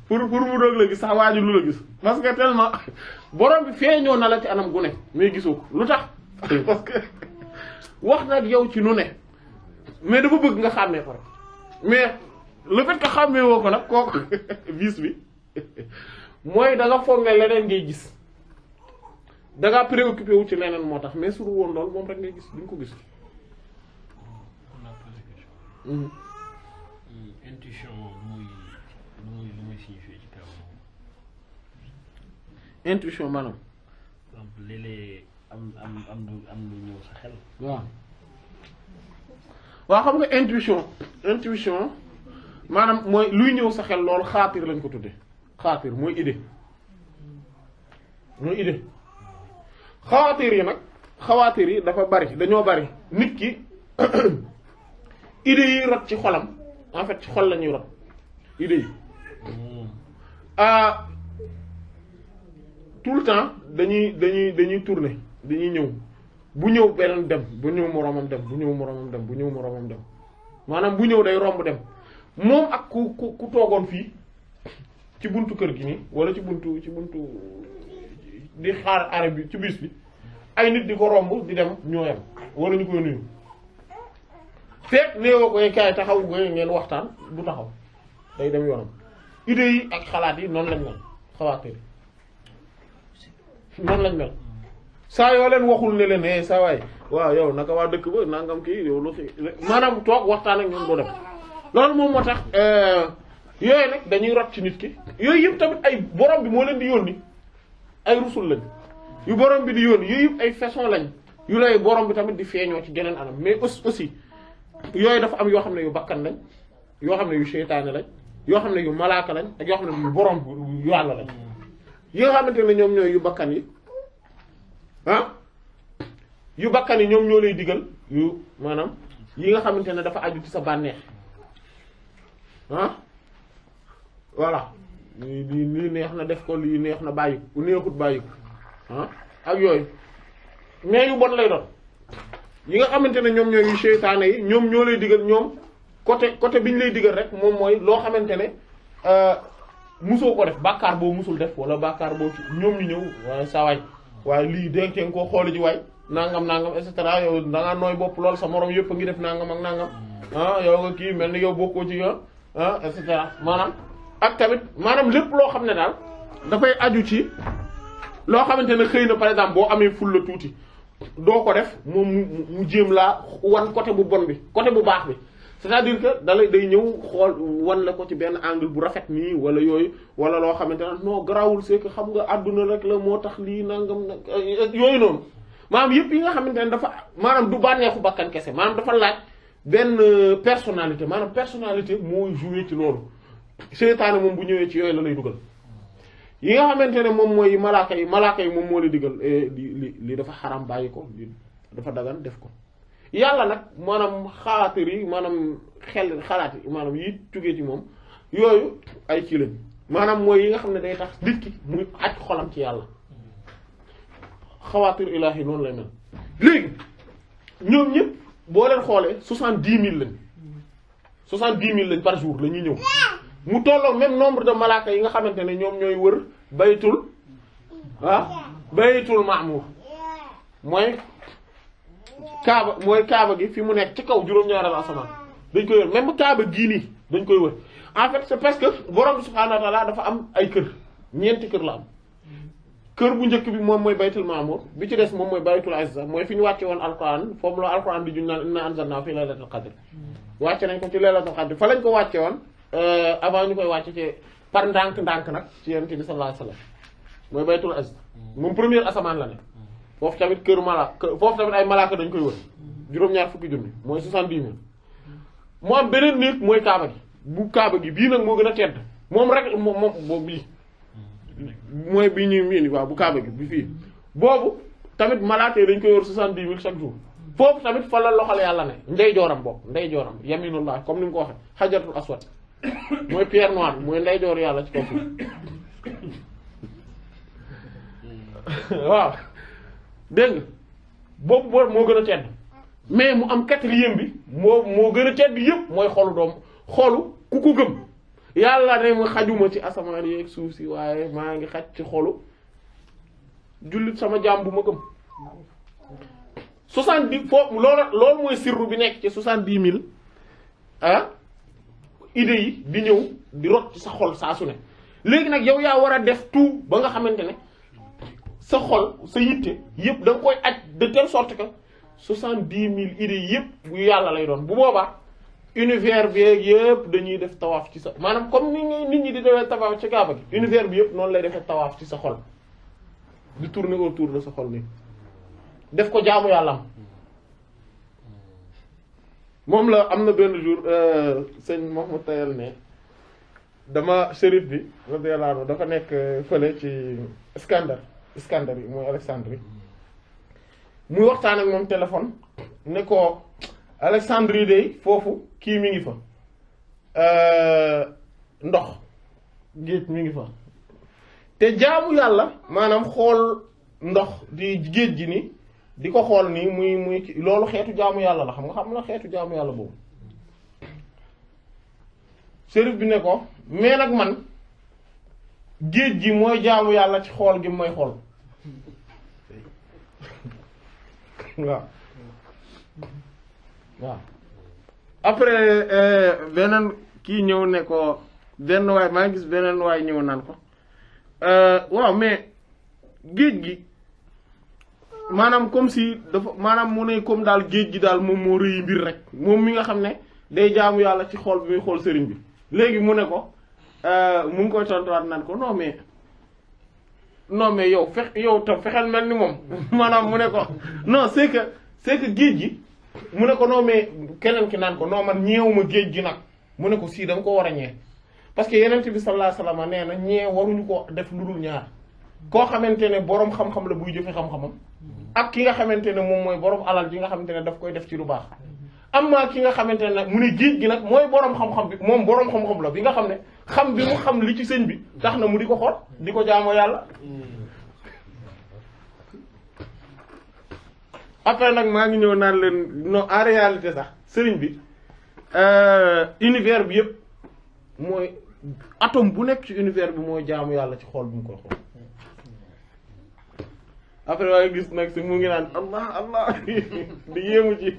pour mu doog la gis sax waaju lu la gis parce que tellement borom bi feeñoo na la ci anam gu ne mais gisoo ko lu tax parce que wax na ak yow ci nu ne mais dafa bëgg nga xàmmee ko rek mais le fait que xàmmee woo ko nag kooku vice bi mooy da nga foog ne leneen ngay gis da nga préoccupé wu ci leneen moo tax mais su dul woon loolu moom rek ngay gis duñ ko gis. intuition lu muy signifier ci kaw moom. intuition maanaam. donc léeg-léeg am lu ñëw sa xel. waaw xam nga intuition maanaam mooy luy ñëw sa xel loolu xaatir lañ ko tudde xaatir mooy idée xawaatir yi nag xawaatir yi dafa bari dañoo bari nit ki idées yi rot ci xolam en fait ci xol la ñuy rot idées yi tout le temps dañuy tourner dañuy ñëw bu ñëw beneen dem bu ñëw moroomam dem bu ñëw moroomam dem bu ñëw moroomam dem maanaam bu ñëw day romb dem moom ak ku toogoon fii ci buntu kër gi nii wala ci buntu di xaar arrêt bi ci bus bi ay nit di ko romb di dem ñooyam wala ñu koy nuyu fekk néewoo koy kaay taxaw goy ngeen waxtaan du taxaw day dem yoonam idées yi ak xalaat yi noonu lañ mel xawaateer noonu lañ mel saa yoo leen waxul ne leen saa waay waaw yow naka waa dëkk ba nangam kii yow lu fi maanaam toog waxtaan ak ñoom doo dem loolu moom moo tax yooyu nag dañuy rot ci nit ki yooyu yëpp tamit ay borom bi moo leen di yónni ay rusul lañ yu borom bi di yónni yooyu yëpp ay façon lañ yu lay borom bi tamit di feeñoo ci geneen anam mais aussi yooyu dafa am yoo xam ne yu bakkan lañ yoo xam ne yu seytaane lañ yoo xam ne yu malaaka lañ ak yoo xam ne yu borom yu yàlla lañ yi nga xamante ne ñoom ñooy yu bakkan yi yu bakkan yi ñoom ñoo lay digal yu maanaam yi nga xamante ne dafa aju ci sa bànneex voilà lii neex na def ko lii neex na bàyyi ko neexut bàyyi ko ak yooyu mais yu bon lay doon yi nga xamante ne ñoom ñooy yu seytaane yi ñoom ñoo lay digal ñoom côté bi ñu lay digal rek moom mooy loo xamante ne musoo ko def bàkkaar boo musul def wala bàkkaar boo ci ñoom ñu ñëw waaye saa waay waaye lii dégg nga koo xooli ji waay nangam et cetera yow da ngaa nooy bopp lool sa morom yëpp a ngi def nangam ak nangam yow nga kii mel ni yow bokkoo ci et cetera maanaam ak tamit maanaam lépp loo xam ne daal dafay aju ci loo xamante ne xëy na par exemple boo amee ful la tuuti doo ko def moom mu jéem laa wan côté bu bon bi côté bu baax bi c'est-à-dire que day ñëw xool wan la ko ci benn angle bu rafet nii wala yooyu wala loo xamante ne non garaawul c'est que xam nga àdduna rek la moo tax lii nangam nag yooyu noonu maanaam yëpp yi nga xamante ne dafa maanaam du bànneexu bakkan kese maanaam dafa laaj benn personnalité maanaam personnalité mooy jouer ci loolu seytaane moom bu ñëwee ci yooyu la lay dugal yi nga xamante ne moom mooy malaaka yi moom moo lay digal li dafa xaram bàyyi ko li dafa dagan def ko yàlla nag maanaam xaatir yi maanaam xalaat yi maanaam yi jógee ci moom yooyu ay ci lañ maanaam mooy yi nga xam ne day tax nit ki muy aj xolam ci yàlla xawaatir ilaahi noonu lay mel léegi ñoom ñëpp boo leen xoolee 70 000 lañ 70 000 lañ par jour la ñuy ñëw mu tolloo même nombre de malaaka yi nga xamante ne ñoom ñooy wër baytul ma'mur mooy kaaba gi fi mu nekk ci kaw juróom-ñaareelu asamaan dañ koy wër même kaaba gii nii dañ koy wër en fait c'est parce que borom subhaanahu wa ta'ala dafa am ay kër ñeenti kër la am kër bu njëkk bi moom mooy baytul ma'mur bi ci des moom mooy baytul izza mooy fi ñu wàcce woon alquran foofu la alquran di juñ naan inna anzalnahu fi laylatul qadr wàcce nañ ko ci laylatul qadr fa lañ ko wàcce woon avant ñu koy wàcce ci par ndànk-ndànk nag ci yonent bi sallallahu alayhi wasallam mooy baytul izza moom première asamaan la ne foofu tamit kër malaaka foofu tamit ay malaaka dañ koy wër juróom-ñaar fukki junni mooy 70 000 mu am beneen néeg mooy kaaba gi bu kaaba gi bii nag moo gën a tedd moom rek moom boobu bii mooy bii ñuy miin waaw bu kaaba gi bi fii boobu tamit malaaka yi dañ koy wër 70 000 chaque jour foofu tamit fa la loxol yàlla ne ndeyjooram boobu ndeyjooram yaminullah comme ni mu ko waxee xajaratul aswad mooy pierre noire mooy ndeyjoor yàlla ci kaw suuf waaw dégg nga boobu moo gën a tedd mais mu am quatrième bi moo gën a tedd yëpp mooy xolu ku ko gëm yàlla ne mu xajuma ci asamaan yeeg suuf si waaye maa ngi xaj ci xolu jullit sama jaam bu ma gëm 70 foofu loolu mooy sirru bi nekk ci 70 000 idées yi di ñëw di rot ci sa xol saa su ne léegi nag yow yaa war a def tout ba nga xamante ne sa xol sa yitte yëpp da nga koy aj de telle sorte que 70 000 idées yëpp bu yàlla lay doon bu boobaa univers bi yëpp dañuy def tawaaf ci sa maanaam comme ni nit ñi di defee tawaaf ci Kaaba gi univers bi yëpp noonu lay defee tawaaf ci sa xol di tourner autour de sa xol nii def ko jaamu yàlla am moom la am na benn jour sëñ Mahmoud Tayal ne dama shérif bi radiyallahu anhu dafa nekk fële ci Iskandar yi mooy Alexandrie muy waxtaan ak moom téléphone ne ko Alexandrie day foofu kii mi ngi fa ndox géej mi ngi fa te jaamu yàlla maanaam xool ndox di géej gi ni di ko xool nii muy loolu xeetu jaamu yàlla la xam na xeetu jaamu yàlla boobu sérif bi ne ko mais nag man géej gi mooy jaamu yàlla ci xool gi may xool waaw après beneen kii ñëw ne ko benn waay maa ngi gis beneen waay ñëw naan ko waaw mais géej gi maanaam comme si dafa maanaam mu ne comme daal géej gi daal moom moo rëy mbir rek moom mi nga xam ne day jaamu yàlla ci xool bi muy xool sëriñ bi léegi mu ne ko mu ngi koy tontuwaat naan ko non mais yow yow tam fexeel mel ni moom maanaam mu ne ko non c'est que géej gi mu ne ko non mais keneen ki naan ko non man ñeewuma géej gi nag mu ne ko sii da nga ko war a ñee parce que yeneen bi sallallahu alayhi wasallam nee na ñee waruñu ko def lu dul ñaar koo xamante ne boroom xam-xam la buy jëfe xam-xamam ak ki nga xamante ne moom mooy boroom alal ji nga xamante ne daf koy def ci lu baax am na ki nga xamante ne nag mu ne géej gi nag mooy boroom xam-xam bi moom boroom xam-xam la bi nga xam ne xam bi mu xam li ci sëñ bi tax na mu di ko xool di ko jaamoo yàlla après nag maa ngi ñëw naan leen non en réalité sax sëriñ bi univers bi yëpp mooy atome bu nekk ci univers bi mooy jaamu yàlla ci xool bi mu koy xool après waaye gis nag si mu ngi naan allah di yéemu ci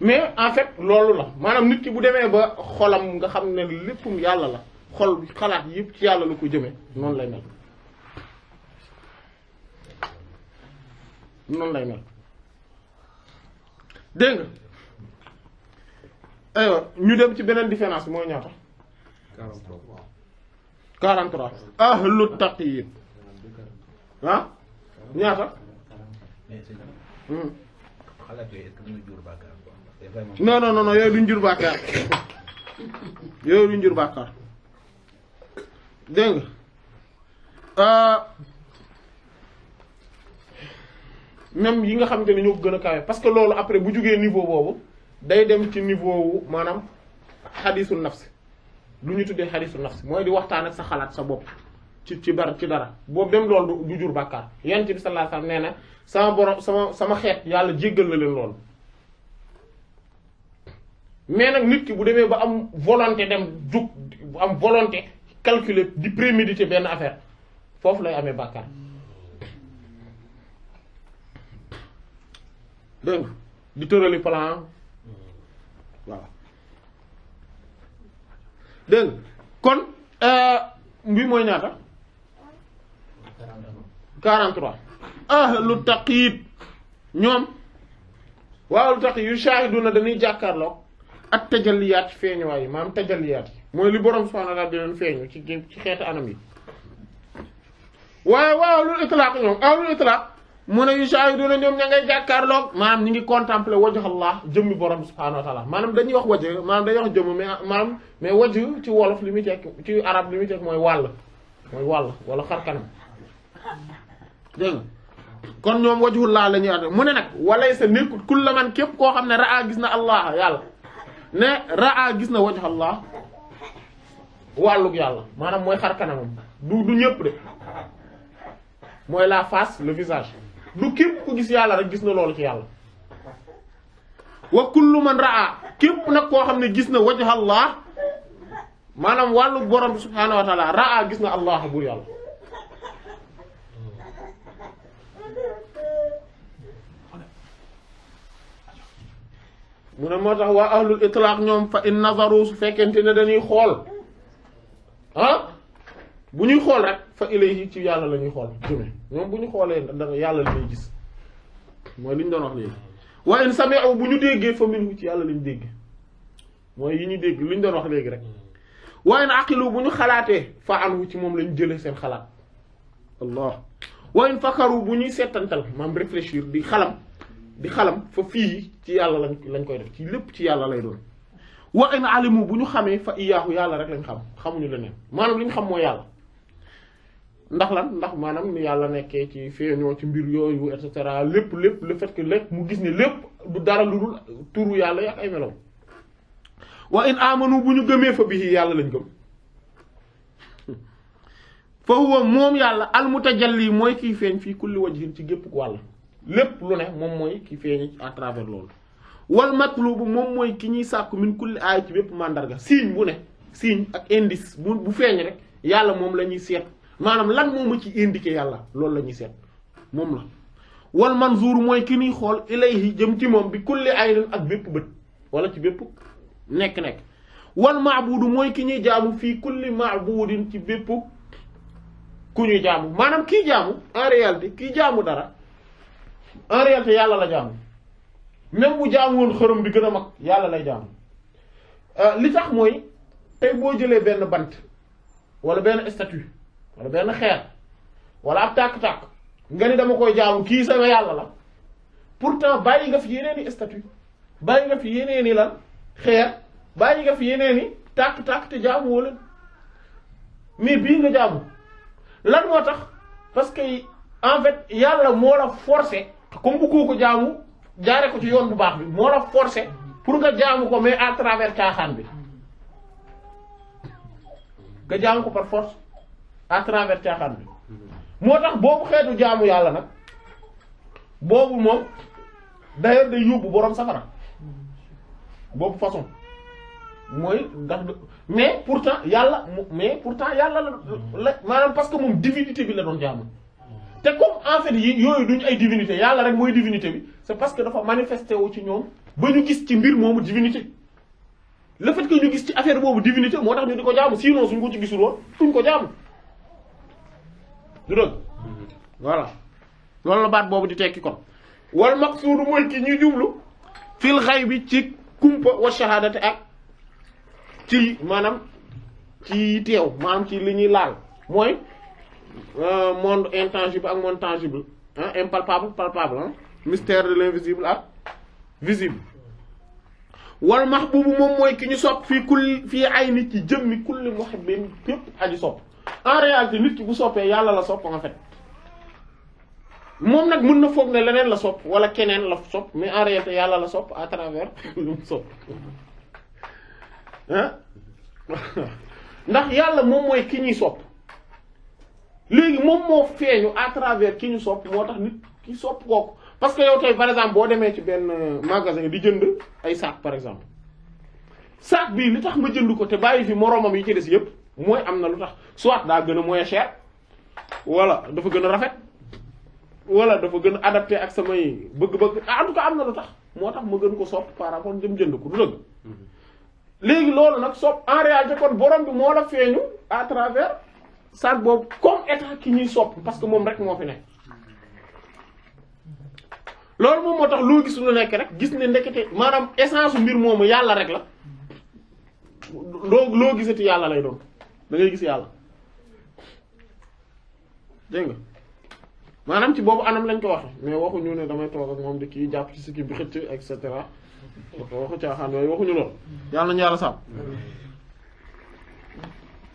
mais en fait loolu la maanaam nit ki bu demee ba xolam nga xam ne léppum yàlla la xol bi xalaat yëpp ci yàlla la ko jëmee noonu lay mel dégg nga aywa ñu dem ci beneen différence bi mooy ñaata 43 ahlu taqiyya ah ñaata xalaat yooyu est-ce que ñu jur bàkkaar c'est vraiment non yooyu duñ jur bàkkaar yooyu duñ jur bàkkaar dégg nga même yi nga xamante ne ñoo ko gën a kawe parce que loolu après bu jugee niveau boobu day dem ci niveau wu maanaam xadiisul nafs lu ñu tuddee xadiisul nafs mooy di waxtaan ak sa xalaat sa bopp ci dara boobu dem loolu du jur bàkkaar yonent bi sallallahu alayhi wasallam nee na sama borom sama xeet yàlla jéggal na leen loolu mais nag nit ki bu demee ba am volonté dem jug bu am volonté calculer di préméditer benn affaire foofu lay amee bàkkaar dégg nga di tërali plan waaw dégg nga kon mbi mooy ñaata 43 ahlu taqyid ñoom waaw lu tax yu shahiduna dañuy jàkkaarloo ak tajalliyaat feeñuwaay yi maanaam tajalliyaat yi mooy li borom subhanahu wa ta'ala di leen feeñu ci xeetu anam yi waaye waaw lu itlaq ñoom ahlu itlaq mu ne yu shahiduna ñoom ña ngay jàkkaarloo maanaam ñi ngi contempler wajh Allah jëmmi borom subhanahu wa ta'ala maanaam dañuy wax wajh maanaam dañuy wax jëmm mais wajh ci wolof li muy tekk ci arab li muy tekk mooy wàll wala xar kanam dégg nga kon ñoom wajhullah la ñuy wax mu ne nag walay sa nekkut kulla man képp koo xam ne raa gis na allah yàlla ne raa gis na wajh Allah wàllug yàlla maanaam mooy xar kanamam du ñëpp de mooy la face le visage du képp ku gis yàlla rek gis na loolu ci yàlla wa kullu man raa képp nag koo xam ne gis na wajh Allah maanaam wàllug borom bi subhaanahu wa ta'ala raa gis na allah bur yàlla mu ne moo tax waa ahlul itlaq ñoom fa in nazaru su fekkente ne dañuy xool bu ñuy xool rek fa ilayhi ci yàlla la ñuy xool jëme ñoom bu ñu xoolee dara yàlla la ñuy gis mooy li ñu doon wax léegi wa in sami'u bu ñu déggee fa minhu ci yàlla la ñu dégg mooy yi ñu dégg li ñu doon wax léegi rek wa in aqilu bu ñu xalaatee fa anhu ci moom la ñu jëlee seen xalaat allah wa in fakaru bu ñuy settantal maam réfléchir di xalam fa fii ci yàlla lañ koy def ci lépp ci yàlla lay doon wa in alimu bu ñu xamee fa iyaahu yàlla rek lañ xam xamuñu leneen maanaam li ñu xam mooy yàlla ndax lan ndax maanaam ni yàlla nekkee ci feeñoo ci mbir yooyu et cetera lépp le fait que lépp mu gis ne lépp du dara lu dul turu yàlla yak ay meloom wa in amanu bu ñu gëmee fa bihi yàlla lañ gëm fa huwa moom yàlla al mutajalli mooy kiy feeñ fii kulli wajhin ci gépp wàll lépp lu ne moom mooy ki feeñ à travers loolu wal matlubu moom mooy ki ñuy sàkku min kulli aay ci bépp mandarga signe bu ne signe ak indice bu feeñ rek yàlla moom la ñuy seet maanaam lan moo ma ci indiqué yàlla loolu la ñuy seet moom la wal manzur mooy ki ñuy xool ilayhi jëm ci moom bi kulli aynin ak bépp bët wala ci bépp nekk-nekk wal maabudu mooy ki ñuy jaamu fii kulli maabudin ci bépp ku ñuy jaamu maanaam kii jaamu en réalité kii jaamu dara en réalité yàlla la jaamu même bu jaamu woon xërëm bi gën a mag yàlla lay jaamu li tax mooy tey boo jëlee benn bant wala benn statue wala benn xeer wala ab tàkk-tàkk nga ni dama koy jaamu kii sama yàlla la pourtant bàyyi nga fi yeneeni statue bàyyi nga fi yeneeni lan xeer bàyyi nga fi yeneeni tàkk-tàkk te jaamu woo leen mais bii nga jaamu lan moo tax parce que en fait yàlla moo la forcer comme bu ko jaamu jaare ko ci yoon bu baax bi moo la forcer pour nga jaamu ko mais à travers caaxaan bi nga jaamu ko par force à travers caaxaan bi moo tax boobu xeetu jaamu yàlla nag boobu moom d'ailleurs day yóbbu boroom safara boobu façon mooy ndax mais pourtant yàlla la maanaam parce que moom divinité bi la doon jaamu te comme en fait yooyu duñ ay divinité yàlla rek mooy divinité bi c'est parce que dafa manifesté wu ci ñoom ba ñu gis ci mbir moomu divinité le fait que ñu gis ci affaire boobu divinité moo tax ñu di ko jaamu sinon suñ ko ci gisul woon duñ ko jaamu du dëgg voilà loolu la baat boobu di tekki kon wal maqsuudu mooy ki ñuy jublu fil ghaybi ci kumpa wa shahadati ak ci maanaam ci teew maanaam ci li ñuy laal mooy monde intangible ak monde tangible impalpable palpable mystère de l'invisible ak visible wal mahbubu moom mooy ki ñu sopp fii ay nit ci jëmmi kulli muhibbin képp aji sopp en réalité nit ki bu soppee yàlla la sopp en fait moom nag mën na foog ne leneen la sopp wala keneen la sopp mais en réalité yàlla la sopp à travers lu mu sopp ndax yàlla moom mooy ki ñuy sopp léegi moom moo feeñu à travers ki ñu sopp moo tax nit ki sopp kooku parce que yow tey par exemple boo demee ci benn magasin di jënd ay sac par exemple sac bii li tax ma jënd ko te bàyyi fi moroomam yi ci des yépp mooy am na lu tax soit daa gën a moins cher wala dafa gën a rafet wala dafa gën a adapté ak samay bëgg-bëgg en tout cas am na lu tax moo tax ma gën ko sopp par rapport dem jënd ko du dëgg léegi loolu nag sopp en réalité kon borom bi moo la feeñu à travers sac boobu comme état ki ñuy sopp parce que moom rek moo fi nekk loolu moom moo tax loo gis lu nekk rek gis ne ndekete maanaam essence mbir moomu yàlla rek la loo gisati yàlla lay doon da ngay gis yàlla dégg nga maanaam ci boobu anam lañ ko waxe mais waxuñu ne damay toog ak moom di kii jàpp ci sikki bi xëcc et cetera waxu caaxaan yooyu waxuñu loolu yàlla nañu yàlla sàmm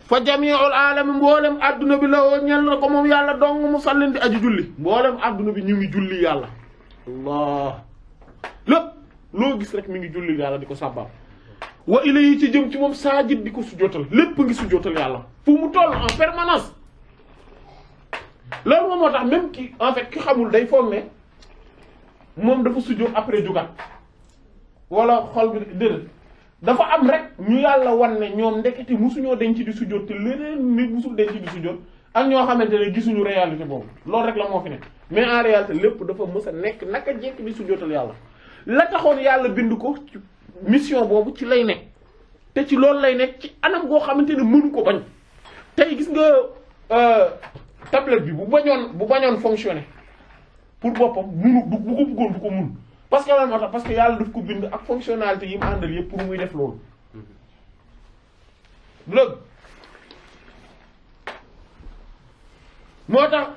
fa jami'ul alami mboolem adduna bi la woo ñel na ko moom yàlla dong mu sallin di aju julli mboolem adduna bi ñu ngi julli yàlla allah lépp loo gis rek mi ngi julli yàlla di ko sàbbal wa ilayhi ci jëm ci moom saajid di ko sujjóotal lépp ngi sujjóotal yàlla fu mu toll en permanence loolu moom moo tax même ki en fait ki xamul day foog ne moom dafa sujjóot après jugat wala xol bi déedéet dafa am rek ñu yàlla wan ne ñoom ndeketi musuñoo denc di sujjóot te leneen nit musul denc di sujjóot ak ñoo xamante ne gisuñu réalité boobu loolu rek la moo fi nekk mais en réalité lépp dafa mës a nekk naka jekk di sujjóotal yàlla la taxoon yàlla bind ko ci mission boobu ci lay nekk te ci loolu lay nekk ci anam goo xamante ne mënu ko bañ tey gis nga tablette bi bu bañoon fonctionner pour boppam munu bu ko bëggoon du ko mun parce que lan moo tax parce que yàlla daf ko bind ak fonctionnalité yi mu àndal yëpp pour muy def loolu lëg moo tax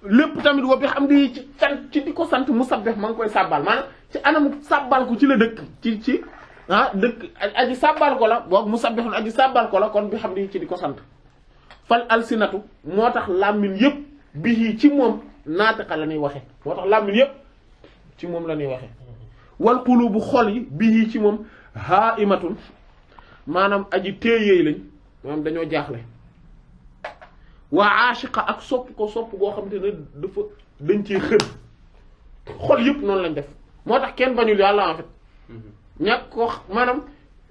lépp tamit wa bi xam di ci sant ci di ko sant mu sabbih ma ngi koy sàbbal maanaam ci anam sàbbal ko ci la dëkk ci dëkk aji sàbbal ko la boog mu sabbihun aji sàbbal ko la kon bi xam di ci di ko sant fal alsinatu moo tax làmmiñ yëpp bi ci moom naataqa la ñuy waxe moo tax làmmiñ yëpp ci moom la ñuy waxe wal qulubu xol yi bi ci moom haimatun maanaam aji téyeey lañ maanaam dañoo jaaxle waa ashiqa ak sopp ko sopp goo xamante ne dafa dañ cee xër xol yëpp noonu lañ def moo tax kenn bañul yàlla en fait ñàkk ko maanaam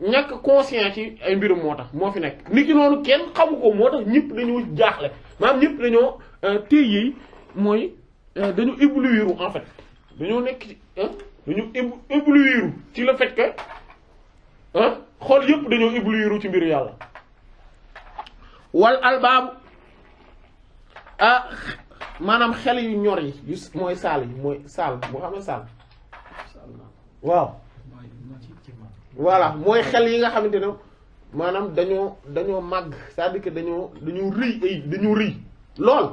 ñàkk conscient ci ay mbirum moo tax moo fi nekk nit ki noonu kenn xamu ko moo tax ñëpp dañoo jaaxle maanaam ñëpp dañoo téyeey mooy dañu éblouir en fait dañoo nekk ci dañu éblouir ci le fait que xol yëpp dañoo éblouir ci mbiru yàlla wal albaabu maanaam xel yu ñor yi yu mooy saal yi mooy saal boo xam ne saal waaw voilà mooy xel yi nga xamante ne maanaam dañoo màgg c'est-à-dire que dañoo rëy lool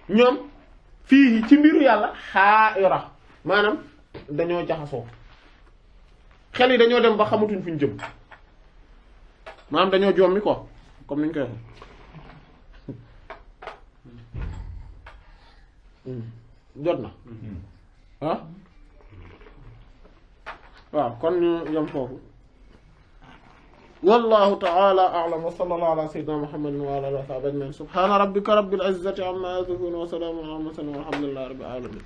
ñoom fii ci mbiru yàlla xaa yora maanaam dañoo jaxasoo xel yi dañoo dem ba xamatuñ fu ñu jëm maanaam dañoo jommi ko comme niñ koy waxee jot na waaw kon ñu yem foofu wallahu ta'ala a'lam wa sallallahu ala sayyidina muhammadin wa ala alihi wa sahbihi ajma'in subhana rabbika rabbil izzati amma yasifun wa salamun ala al mursalin walhamdulillahi rabbil alamin